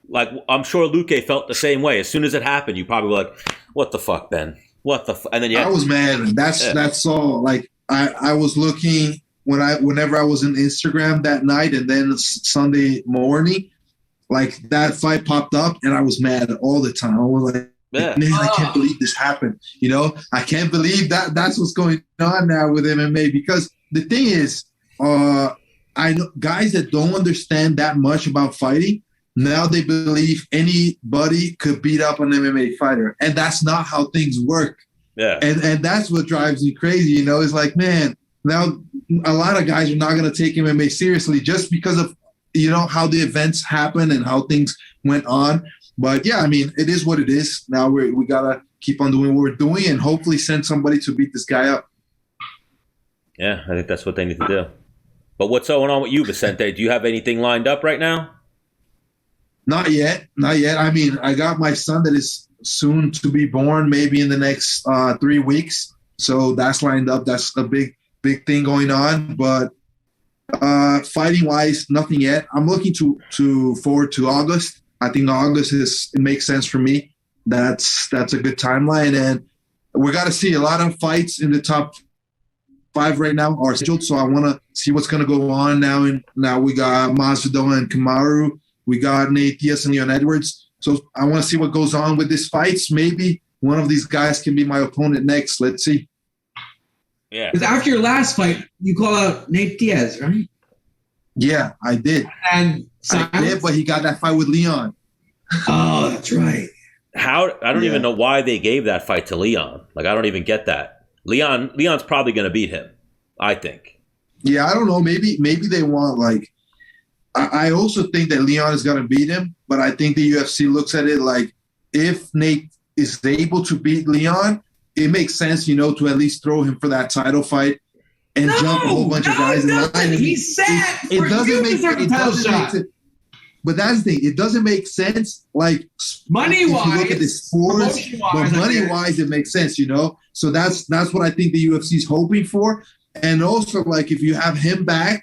Like I'm sure Luque felt the same way. As soon as it happened, you probably were like, what the fuck, Ben? What the fuck? And then I was mad. That's all. Like, I was looking whenever I was in Instagram that night and then Sunday morning, like that fight popped up and I was mad all the time. I was like, man, I can't believe this happened. I can't believe that's what's going on now with MMA, because the thing is, I know guys that don't understand that much about fighting, now they believe anybody could beat up an MMA fighter. And that's not how things work. Yeah. And that's what drives me crazy. It's like, man, now a lot of guys are not going to take MMA seriously just because of, how the events happen and how things went on. But yeah, I mean, it is what it is. Now we gotta keep on doing what we're doing and hopefully send somebody to beat this guy up. Yeah, I think that's what they need to do. But what's going on with you, Vicente? Do you have anything lined up right now? Not yet. I mean, I got my son that is soon to be born, maybe in the next 3 weeks. So that's lined up. That's a big thing going on. But fighting wise, nothing yet. I'm looking to forward to August. I think August it makes sense for me. That's a good timeline, and we got to see a lot of fights in the top 5 right now are scheduled. So I want to see what's going to go on now. And now we got Masvidal and Kamaru. We got Nate Diaz and Leon Edwards. So I want to see what goes on with these fights. Maybe one of these guys can be my opponent next. Let's see. Yeah. Because after your last fight, you call out Nate Diaz, right? Yeah, I did. And I did, but he got that fight with Leon. Oh, that's right. I don't even know why they gave that fight to Leon. Like, I don't even get that. Leon's probably going to beat him, I think. Yeah, I don't know. Maybe they want, like, I also think that Leon is going to beat him, but I think the UFC looks at it like, if Nate is able to beat Leon, it makes sense, to at least throw him for that title fight and jump a whole bunch of guys in line. He's set. It doesn't make sense. But that's the thing. It doesn't make sense, like, money-wise. If you look at the sports, but money-wise, it makes sense, So that's what I think the UFC is hoping for. And also, like, if you have him back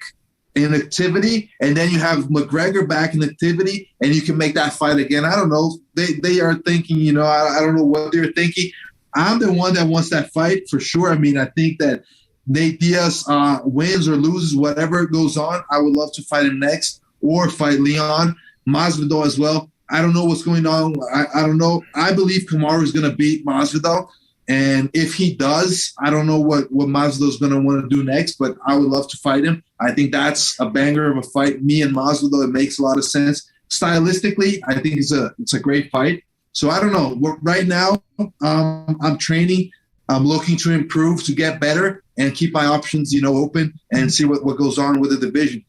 in activity, and then you have McGregor back in activity, and you can make that fight again. I don't know. They are thinking, I don't know what they're thinking. I'm the one that wants that fight for sure. I mean, I think that Nate Diaz wins or loses, whatever goes on, I would love to fight him next or fight Leon. Masvidal as well. I don't know what's going on. I don't know. I believe Kamaru is going to beat Masvidal. And if he does, I don't know what Masvidal is going to want to do next, but I would love to fight him. I think that's a banger of a fight. Me and Masvidal, it makes a lot of sense. Stylistically, I think it's a great fight. So I don't know. Right now, I'm training. I'm looking to improve, to get better, and keep my options, open and see what goes on with the division.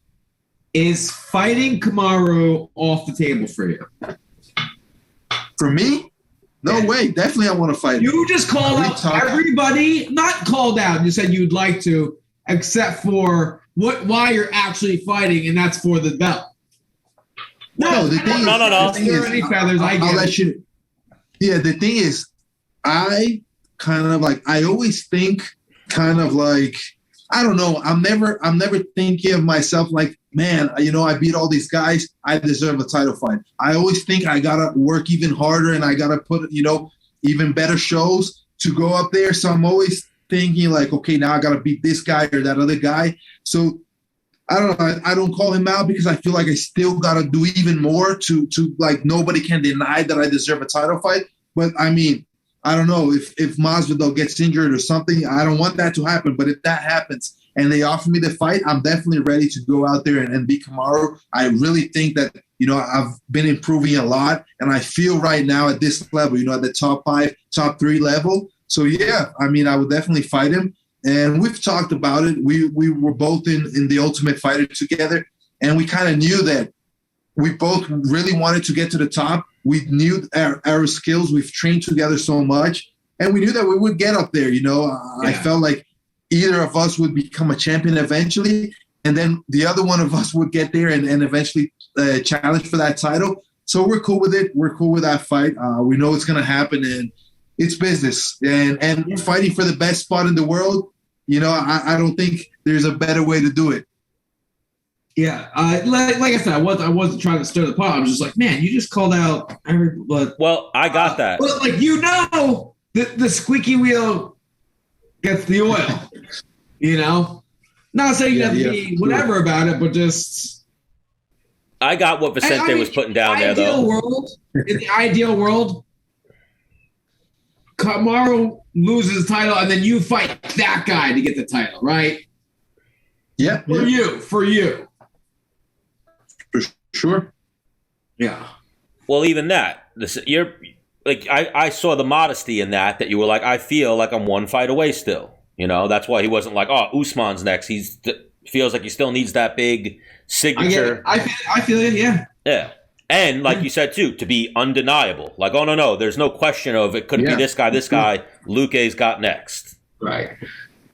Is fighting Kamaru off the table for you? For me? No way. Definitely I want to fight. You just called out everybody, not called out. You said you'd like to, except for why you're actually fighting, and that's for the belt. No. The thing is, I'll let you. Yeah, the thing is, I always think kind of like, I don't know. I'm never thinking of myself like, man, I beat all these guys. I deserve a title fight. I always think I got to work even harder and I got to put, even better shows to go up there. So I'm always thinking like, okay, now I got to beat this guy or that other guy. So I don't know. I don't call him out because I feel like I still got to do even more to like, nobody can deny that I deserve a title fight. But I mean, I don't know if Masvidal gets injured or something. I don't want that to happen. But if that happens and they offer me the fight, I'm definitely ready to go out there and beat Kamaru. I really think that, I've been improving a lot. And I feel right now at this level, at the top 5, top 3 level. So, yeah, I mean, I would definitely fight him. And we've talked about it. We were both in the Ultimate Fighter together. And we kind of knew that we both really wanted to get to the top. We knew our skills. We've trained together so much. And we knew that we would get up there. I felt like either of us would become a champion eventually. And then the other one of us would get there and eventually challenge for that title. So we're cool with it. We're cool with that fight. We know it's going to happen. And it's business. And fighting for the best spot in the world, I don't think there's a better way to do it. Yeah, like I said, I wasn't trying to stir the pot. I was just like, man, you just called out everybody. Well, I got that. But the squeaky wheel gets the oil. Not saying you have to be whatever about it, but just. I got what Vicente was putting down there, though. In the ideal world, Kamaru loses the title, and then you fight that guy to get the title, right? Yeah. For you. For sure. Yeah. Well, even that, you're like, I saw the modesty in that you were like, I feel like I'm one fight away still. That's why he wasn't like, oh, Usman's next. Feels like he still needs that big signature. I feel it. Yeah. Yeah. And like you said too, to be undeniable. Like, oh no, there's no question of it. Could be this guy. Luque's got next. Right.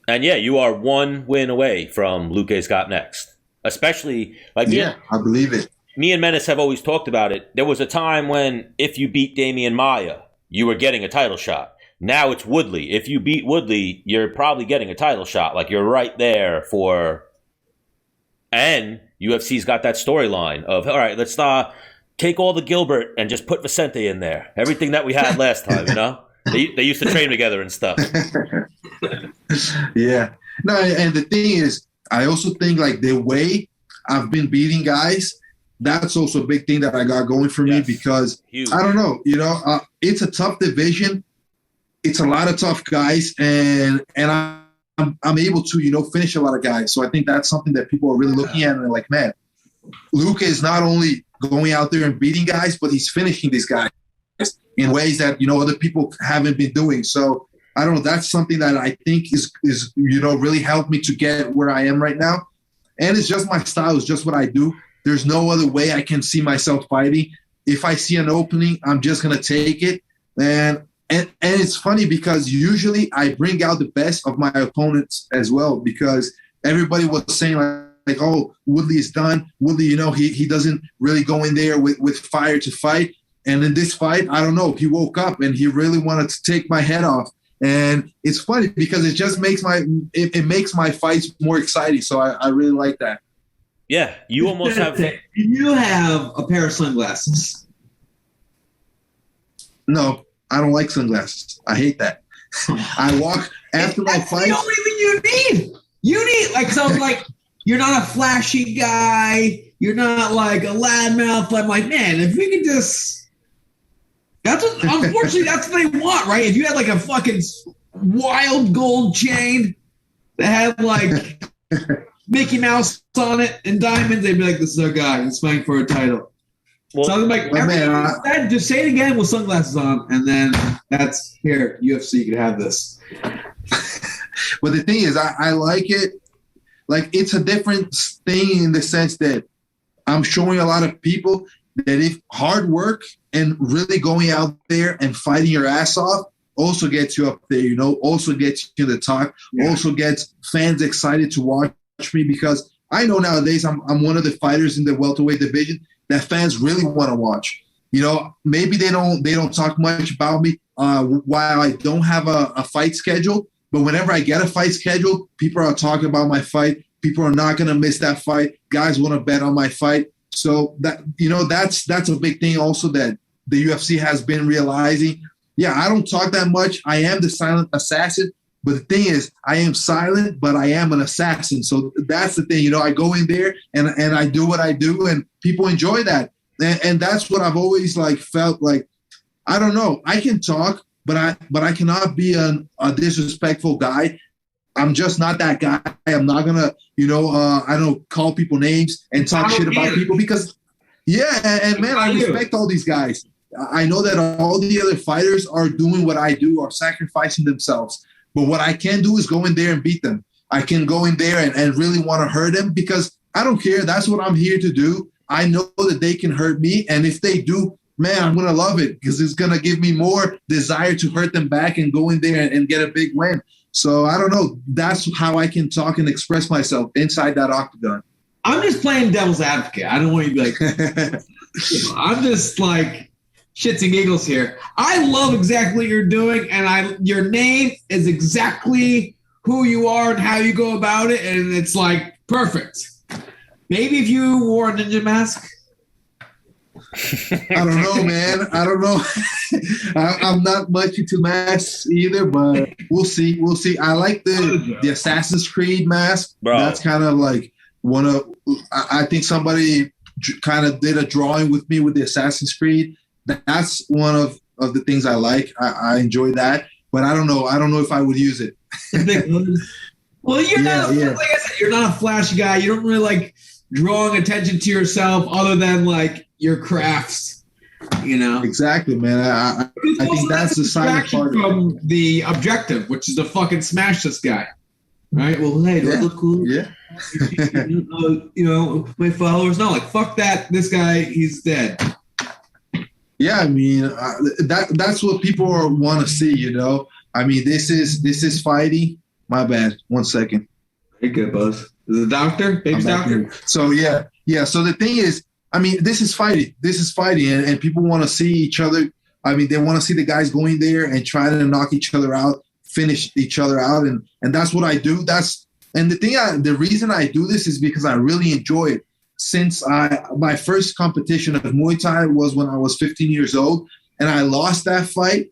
And yeah, you are one win away from Luque's got next. Especially like I believe it. Me and Menace have always talked about it. There was a time when if you beat Damian Maia, you were getting a title shot. Now it's Woodley. If you beat Woodley, you're probably getting a title shot. Like, you're right there for. And UFC's got that storyline of, all right, let's take all the Gilbert and just put Vicente in there. Everything that we had last time, They used to train together and stuff. Yeah. No, and the thing is, I also think like the way I've been beating guys, that's also a big thing that I got going for me because huge. I don't know, it's a tough division. It's a lot of tough guys, and I'm able to, finish a lot of guys. So I think that's something that people are really looking at and they're like, man, Luque is not only going out there and beating guys, but he's finishing these guys in ways that, other people haven't been doing. So I don't know. That's something that I think is really helped me to get where I am right now. And it's just my style. It's just what I do. There's no other way I can see myself fighting. If I see an opening, I'm just going to take it. And it's funny because usually I bring out the best of my opponents as well, because everybody was saying like, oh, Woodley is done. Woodley, he doesn't really go in there with fire to fight. And in this fight, I don't know, he woke up and he really wanted to take my head off. And it's funny because it just makes it makes my fights more exciting. So I really like that. Yeah, you almost have. You have a pair of sunglasses. No, I don't like sunglasses. I hate that. I walk after my fight. That's the only thing you need. You need so you're not a flashy guy. You're not like a loudmouth. I'm like, man, if we could just. Unfortunately, that's what they want, right? If you had like a fucking wild gold chain that had like Mickey Mouse on it and diamonds, they'd be like, this is our guy. He's fighting for a title. Well, so I'm like, just say it again with sunglasses on, and then that's here, UFC, you can have this. But the thing is, I like it. Like, it's a different thing in the sense that I'm showing a lot of people that if hard work and really going out there and fighting your ass off also gets you up there, also gets you to talk, also gets fans excited to watch me, because I know nowadays I'm one of the fighters in the welterweight division that fans really want to watch. Maybe they don't talk much about me while I don't have a fight schedule, but whenever I get a fight scheduled, people are talking about my fight. People are not going to miss that fight. Guys want to bet on my fight. So that that's a big thing also that the UFC has been realizing. Yeah, I don't talk that much. I am the silent assassin, but the thing is, I am silent, but I am an assassin. So that's the thing. I go in there and I do what I do, and people enjoy that. And that's what I've always felt like. I don't know. I can talk, but I cannot be a disrespectful guy. I'm just not that guy. I'm not gonna, I don't call people names and talk shit about people because, and man, I respect all these guys. I know that all the other fighters are doing what I do, are sacrificing themselves. But what I can do is go in there and beat them. I can go in there and really want to hurt them because I don't care. That's what I'm here to do. I know that they can hurt me, and if they do, man, I'm gonna love it because it's gonna give me more desire to hurt them back and go in there and get a big win. So I don't know. That's how I can talk and express myself inside that octagon. I'm just playing devil's advocate. I don't want you to be like, I'm just like shits and giggles here. I love exactly what you're doing, and your name is exactly who you are and how you go about it, and it's like perfect. Maybe if you wore a ninja mask. I don't know, man. I don't know. I'm not much into masks either, but we'll see. We'll see. I like the Assassin's Creed mask. Bro. That's kind of like I think somebody kind of did a drawing with me with the Assassin's Creed. That's one of the things I like. I enjoy that, but I don't know. I don't know if I would use it. Well, you're not. Like I said, you're not a flashy guy. You don't really like drawing attention to yourself, other than like your crafts. Exactly, man. I think that's the side part from the objective, which is to fucking smash this guy. Right? Well, hey, do I look cool? Yeah. My followers. No, like fuck that. This guy, he's dead. Yeah, I mean that's what people want to see. I mean, this is fighting. My bad. 1 second. Very good, Buzz. The doctor, baby's doctor. So yeah. So the thing is, I mean, this is fighting. And people want to see each other. I mean, they want to see the guys going there and trying to knock each other out, finish each other out, and that's what I do. The reason I do this is because I really enjoy it. Since my first competition of Muay Thai was when I was 15 years old, and I lost that fight.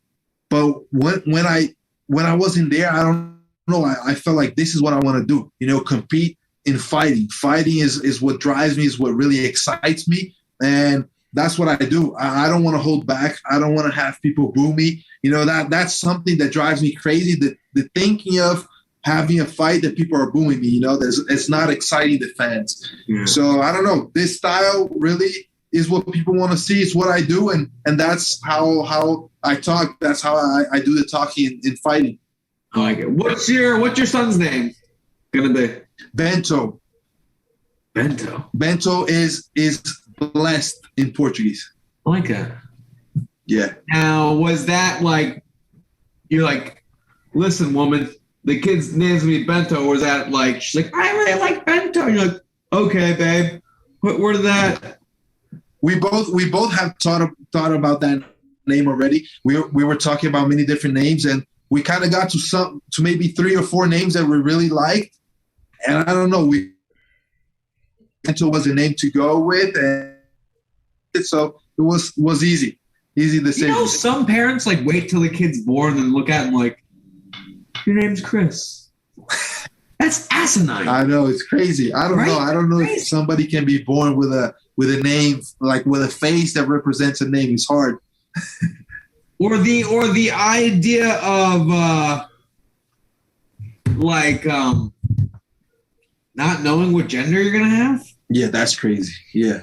But when I wasn't there, I don't know. I felt like this is what I want to do. Compete in fighting. Fighting is what drives me, is what really excites me, and that's what I do. I don't want to hold back. I don't want to have people boo me. That's something that drives me crazy. The thinking of having a fight that people are booing me, it's not exciting to fans. Yeah. So I don't know. This style really is what people want to see. It's what I do, and that's how I talk. That's how I do the talking in fighting. I like it. What's your son's name gonna be? Bento. Bento is blessed in Portuguese. I like it. Yeah. Now, was that like, you're like, listen, woman, the kid's name's gonna be Bento, or was that like, she's like, I really like Bento? And you're like, okay, babe. Where did that? We both have thought about that name already. We were talking about many different names, and we kind of got to maybe 3 or 4 names that we really liked. And I don't know, Bento was a name to go with, and so it was easy decision. You know, some parents like wait till the kid's born and look at him like, your name's Chris. That's asinine. I know, it's crazy. I don't know. I don't know if somebody can be born with a name, like with a face that represents a name. It's hard. or the idea of not knowing what gender you're gonna have. Yeah, that's crazy. Yeah.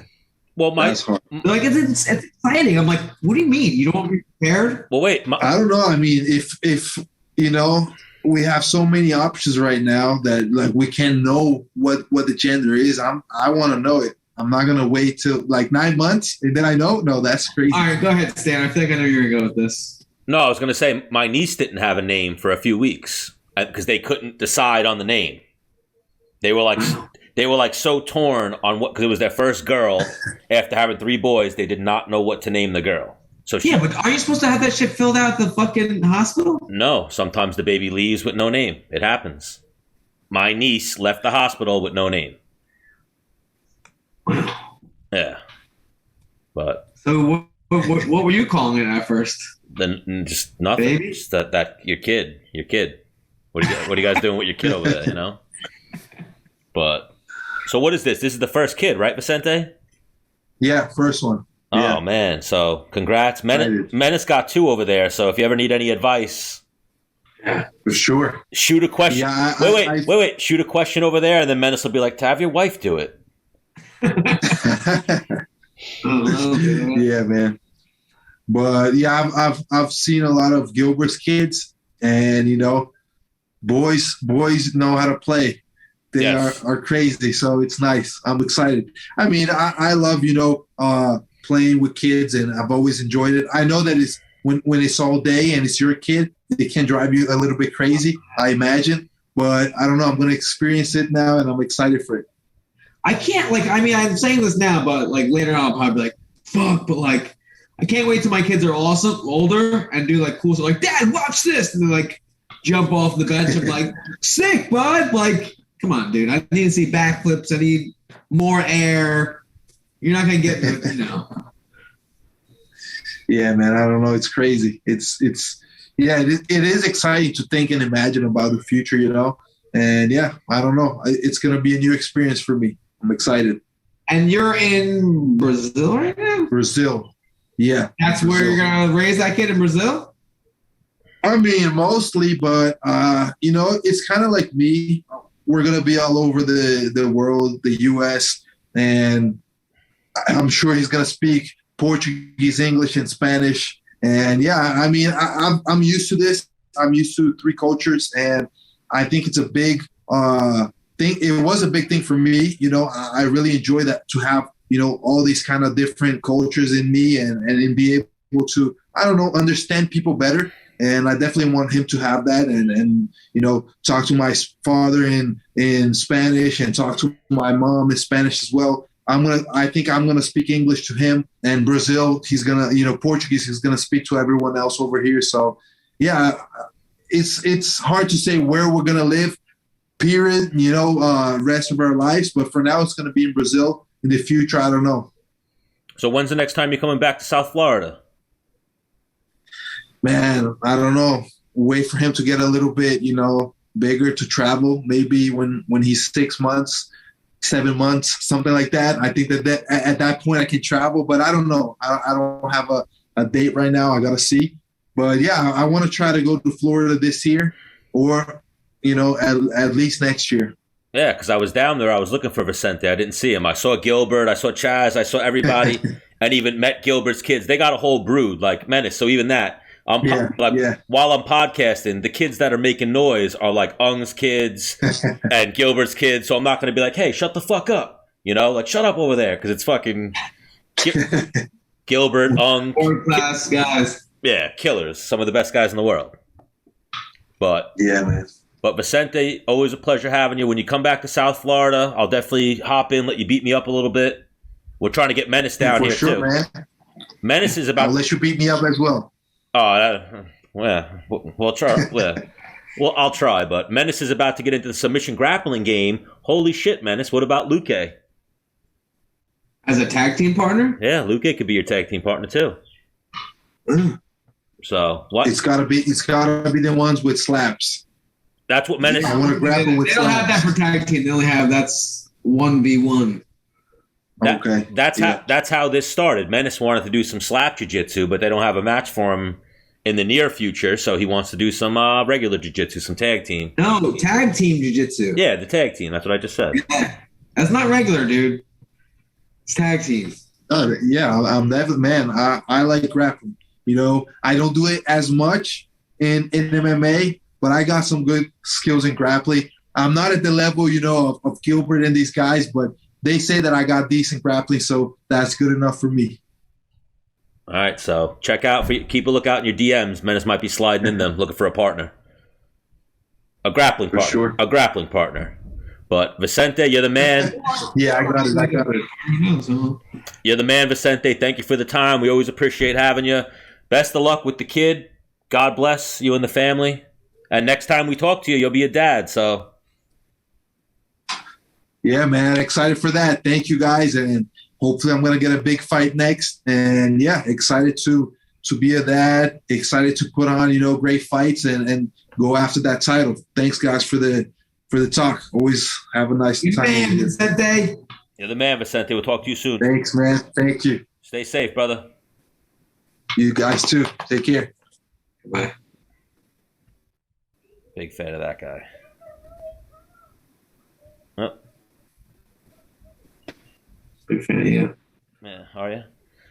Well, that's hard. Like it's exciting. I'm like, what do you mean? You don't want to be prepared? Well, wait. I don't know. I mean, if you know, we have so many options right now that like we can know what the gender is. I want to know it. I'm not gonna wait till like 9 months and then I know. No, that's crazy. All right, go ahead, Stan. I think I know you're gonna go with this. No, I was gonna say my niece didn't have a name for a few weeks because they couldn't decide on the name. They were like so torn on what, because it was their first girl. After having 3 boys, they did not know what to name the girl. So but are you supposed to have that shit filled out at the fucking hospital? No, sometimes the baby leaves with no name. It happens. My niece left the hospital with no name. Yeah, but so what were you calling it at first? Then just nothing. Baby? Just that your kid. What are you guys doing with your kid over there? You know. But so what is this? This is the first kid, right, Vicente? Yeah, first one. Yeah. Oh man! So congrats, Menace got 2 over there. So if you ever need any advice, yeah, for sure. Shoot a question. Yeah, wait. Shoot a question over there, and then Menace will be like, "To have your wife do it." Yeah, man. But yeah, I've seen a lot of Gilbert's kids, and you know, boys know how to play. They are crazy, so it's nice. I'm excited. I mean, I love, you know, playing with kids, and I've always enjoyed it. I know that it's when it's all day and it's your kid, it can drive you a little bit crazy, I imagine. But I don't know. I'm going to experience it now, and I'm excited for it. I can't, like, I mean, I'm saying this now, but like later on, I'll probably be like, fuck, but like, I can't wait till my kids are also older and do like cool stuff. Like, Dad, watch this, and then like jump off the bench. I'm like, sick, bud. Like, come on, dude. I need to see backflips. I need more air. You're not gonna get, you know. Yeah, man. I don't know. It's crazy. It is exciting to think and imagine about the future, you know. And yeah, I don't know. It's gonna be a new experience for me. I'm excited. And you're in Brazil right now? Brazil. Yeah. That's where you're going to raise that kid, in Brazil? I mean, mostly, but, you know, it's kind of like me. We're going to be all over the world, the U.S., and I'm sure he's going to speak Portuguese, English, and Spanish. And, yeah, I mean, I'm used to this. I'm used to 3 cultures, and I think it's a big thing. It was a big thing for me. You know, I really enjoy that, to have, you know, all these kind of different cultures in me and be able to, I don't know, understand people better. And I definitely want him to have that and you know, talk to my father in Spanish and talk to my mom in Spanish as well. I think I'm gonna speak English to him, and Brazil, he's gonna, you know, Portuguese, he's gonna speak to everyone else over here. So yeah, it's hard to say where we're gonna live, period, you know, rest of our lives. But for now, it's gonna be in Brazil. In the future, I don't know. So when's the next time you're coming back to South Florida? Man, I don't know. Wait for him to get a little bit, you know, bigger to travel. Maybe when he's 6 months, 7 months, something like that. I think that at that point I can travel, but I don't know. I don't have a date right now. I got to see. But yeah, I want to try to go to Florida this year, or, you know, at least next year. Yeah, because I was down there. I was looking for Vicente. I didn't see him. I saw Gilbert. I saw Chaz. I saw everybody, and even met Gilbert's kids. They got a whole brood, like Menace. So even that, while I'm podcasting, the kids that are making noise are like Ung's kids and Gilbert's kids. So I'm not going to be like, "Hey, shut the fuck up," like shut up over there, because it's fucking Gilbert, Ung, world class guys. Yeah, killers. Some of the best guys in the world. But yeah, man. But Vicente, always a pleasure having you. When you come back to South Florida, I'll definitely hop in, let you beat me up a little bit. We're trying to get Menace down here too. Man. Menace is about. I'll let you beat me up as well. Oh, we'll try. Well, I'll try. But Menace is about to get into the submission grappling game. Holy shit, Menace! What about Luque? As a tag team partner? Yeah, Luque could be your tag team partner too. So what? It's gotta be the ones with slaps. That's what Menace. I want to grapple with. They don't have that for tag team. They only have that's 1v1. Okay. That's how this started. Menace wanted to do some slap jiu-jitsu, but they don't have a match for him in the near future, so he wants to do some regular jiu-jitsu, some tag team. No, tag team jiu-jitsu. Yeah, the tag team. That's what I just said. Yeah. That's not regular, dude. It's tag team. I'm never, man. I like grappling. I don't do it as much in MMA, but I got some good skills in grappling. I'm not at the level, of Gilbert and these guys, but they say that I got decent grappling, so that's good enough for me. All right, so keep a lookout in your DMs. Menace might be sliding in them, looking for a partner. A grappling partner. Sure. A grappling partner. But Vicente, you're the man. Yeah, I got it. You're the man, Vicente. Thank you for the time. We always appreciate having you. Best of luck with the kid. God bless you and the family. And next time we talk to you, you'll be a dad, so. Yeah, man, excited for that. Thank you, guys, and hopefully I'm going to get a big fight next. And, yeah, excited to be a dad, excited to put on, great fights and go after that title. Thanks, guys, for the talk. Always have a nice time. Man, Vicente. You're the man, Vicente. We'll talk to you soon. Thanks, man. Thank you. Stay safe, brother. You guys, too. Take care. Bye. Big fan of that guy. Oh. Big fan of you. Yeah, are you?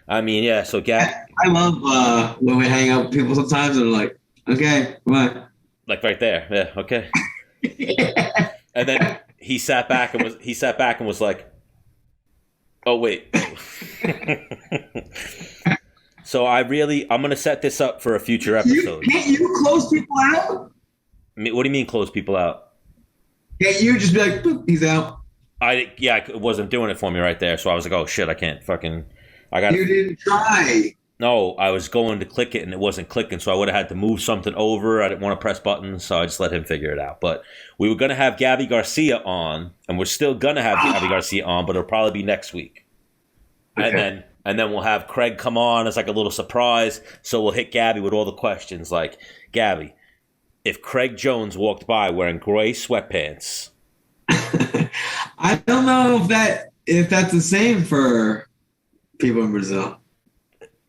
I mean, yeah, so Gab. I love when we hang out with people sometimes and they're like, okay, come on. Like right there. Yeah, okay. And then he sat back and was like, oh, wait. So I'm going to set this up for a future episode. Can't you close people out? What do you mean close people out? Can't you just be like, boop, he's out? It wasn't doing it for me right there. So I was like, oh shit, I can't fucking. You didn't try. No, I was going to click it and it wasn't clicking. So I would have had to move something over. I didn't want to press buttons, so I just let him figure it out. But we were going to have Gabby Garcia on, and we're still going to have Gabby Garcia on, but it'll probably be next week. Okay. And then we'll have Craig come on as like a little surprise. So we'll hit Gabby with all the questions like, Gabby, if Craig Jones walked by wearing gray sweatpants. I don't know if that's the same for people in Brazil.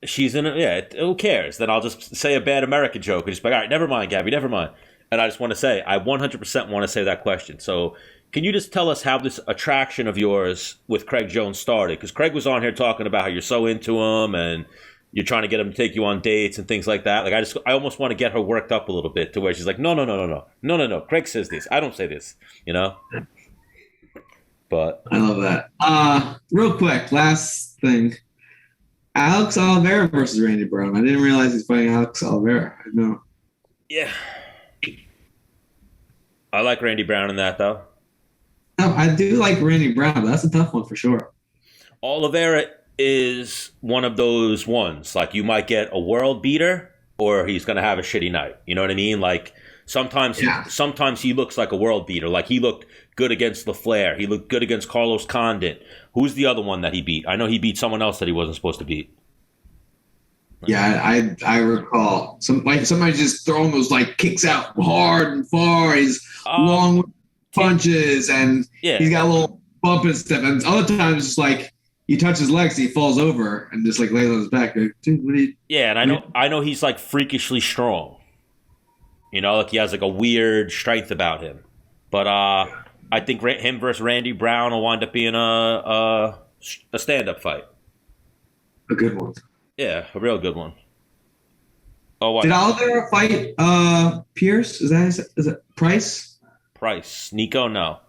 She's in it. Yeah, who cares? Then I'll just say a bad American joke and just be like, all right, never mind, Gabby, never mind. And I just want to say, I 100% want to say that question. So can you just tell us how this attraction of yours with Craig Jones started? Because Craig was on here talking about how you're so into him and you're trying to get him to take you on dates and things like that. Like I almost want to get her worked up a little bit to where she's like, no. Craig says this. I don't say this, But I love that. Real quick, last thing. Alex Oliveira versus Randy Brown. I didn't realize he's fighting Alex Oliveira. I know. Yeah. I like Randy Brown in that, though. No, I do like Randy Brown, but that's a tough one for sure. Oliveira is one of those ones. Like, you might get a world beater or he's going to have a shitty night. You know what I mean? Like, sometimes he looks like a world beater. Like, he looked good against LaFleur. He looked good against Carlos Condit. Who's the other one that he beat? I know he beat someone else that he wasn't supposed to beat. Yeah, I recall. Somebody just throwing those like kicks out hard and far. He's long punches and he's got a little bump and stuff. And other times it's like you touch his legs, he falls over and just like lays on his back. Like, dude, and I know he's like freakishly strong. Like he has like a weird strength about him. But I think him versus Randy Brown will wind up being a stand-up fight. A good one. Yeah, a real good one. Oh, what? Did Alder fight Pierce? Is it Price? Price. Nico, no.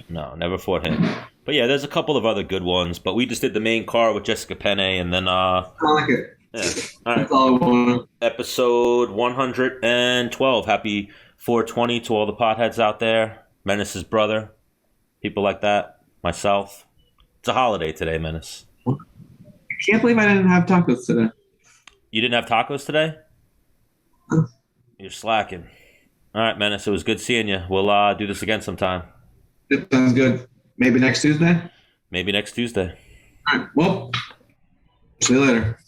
No, never fought him. But yeah, there's a couple of other good ones. But we just did the main card with Jessica Penne, and then I like it. yeah. All right. That's all I want. Episode 112. Happy 420 to all the potheads out there. Menace's brother, people like that. Myself. It's a holiday today, Menace. I can't believe I didn't have tacos today. You didn't have tacos today? You're slacking. All right, Menace. It was good seeing you. We'll do this again sometime. That sounds good. Maybe next Tuesday? Maybe next Tuesday. All right. Well, see you later.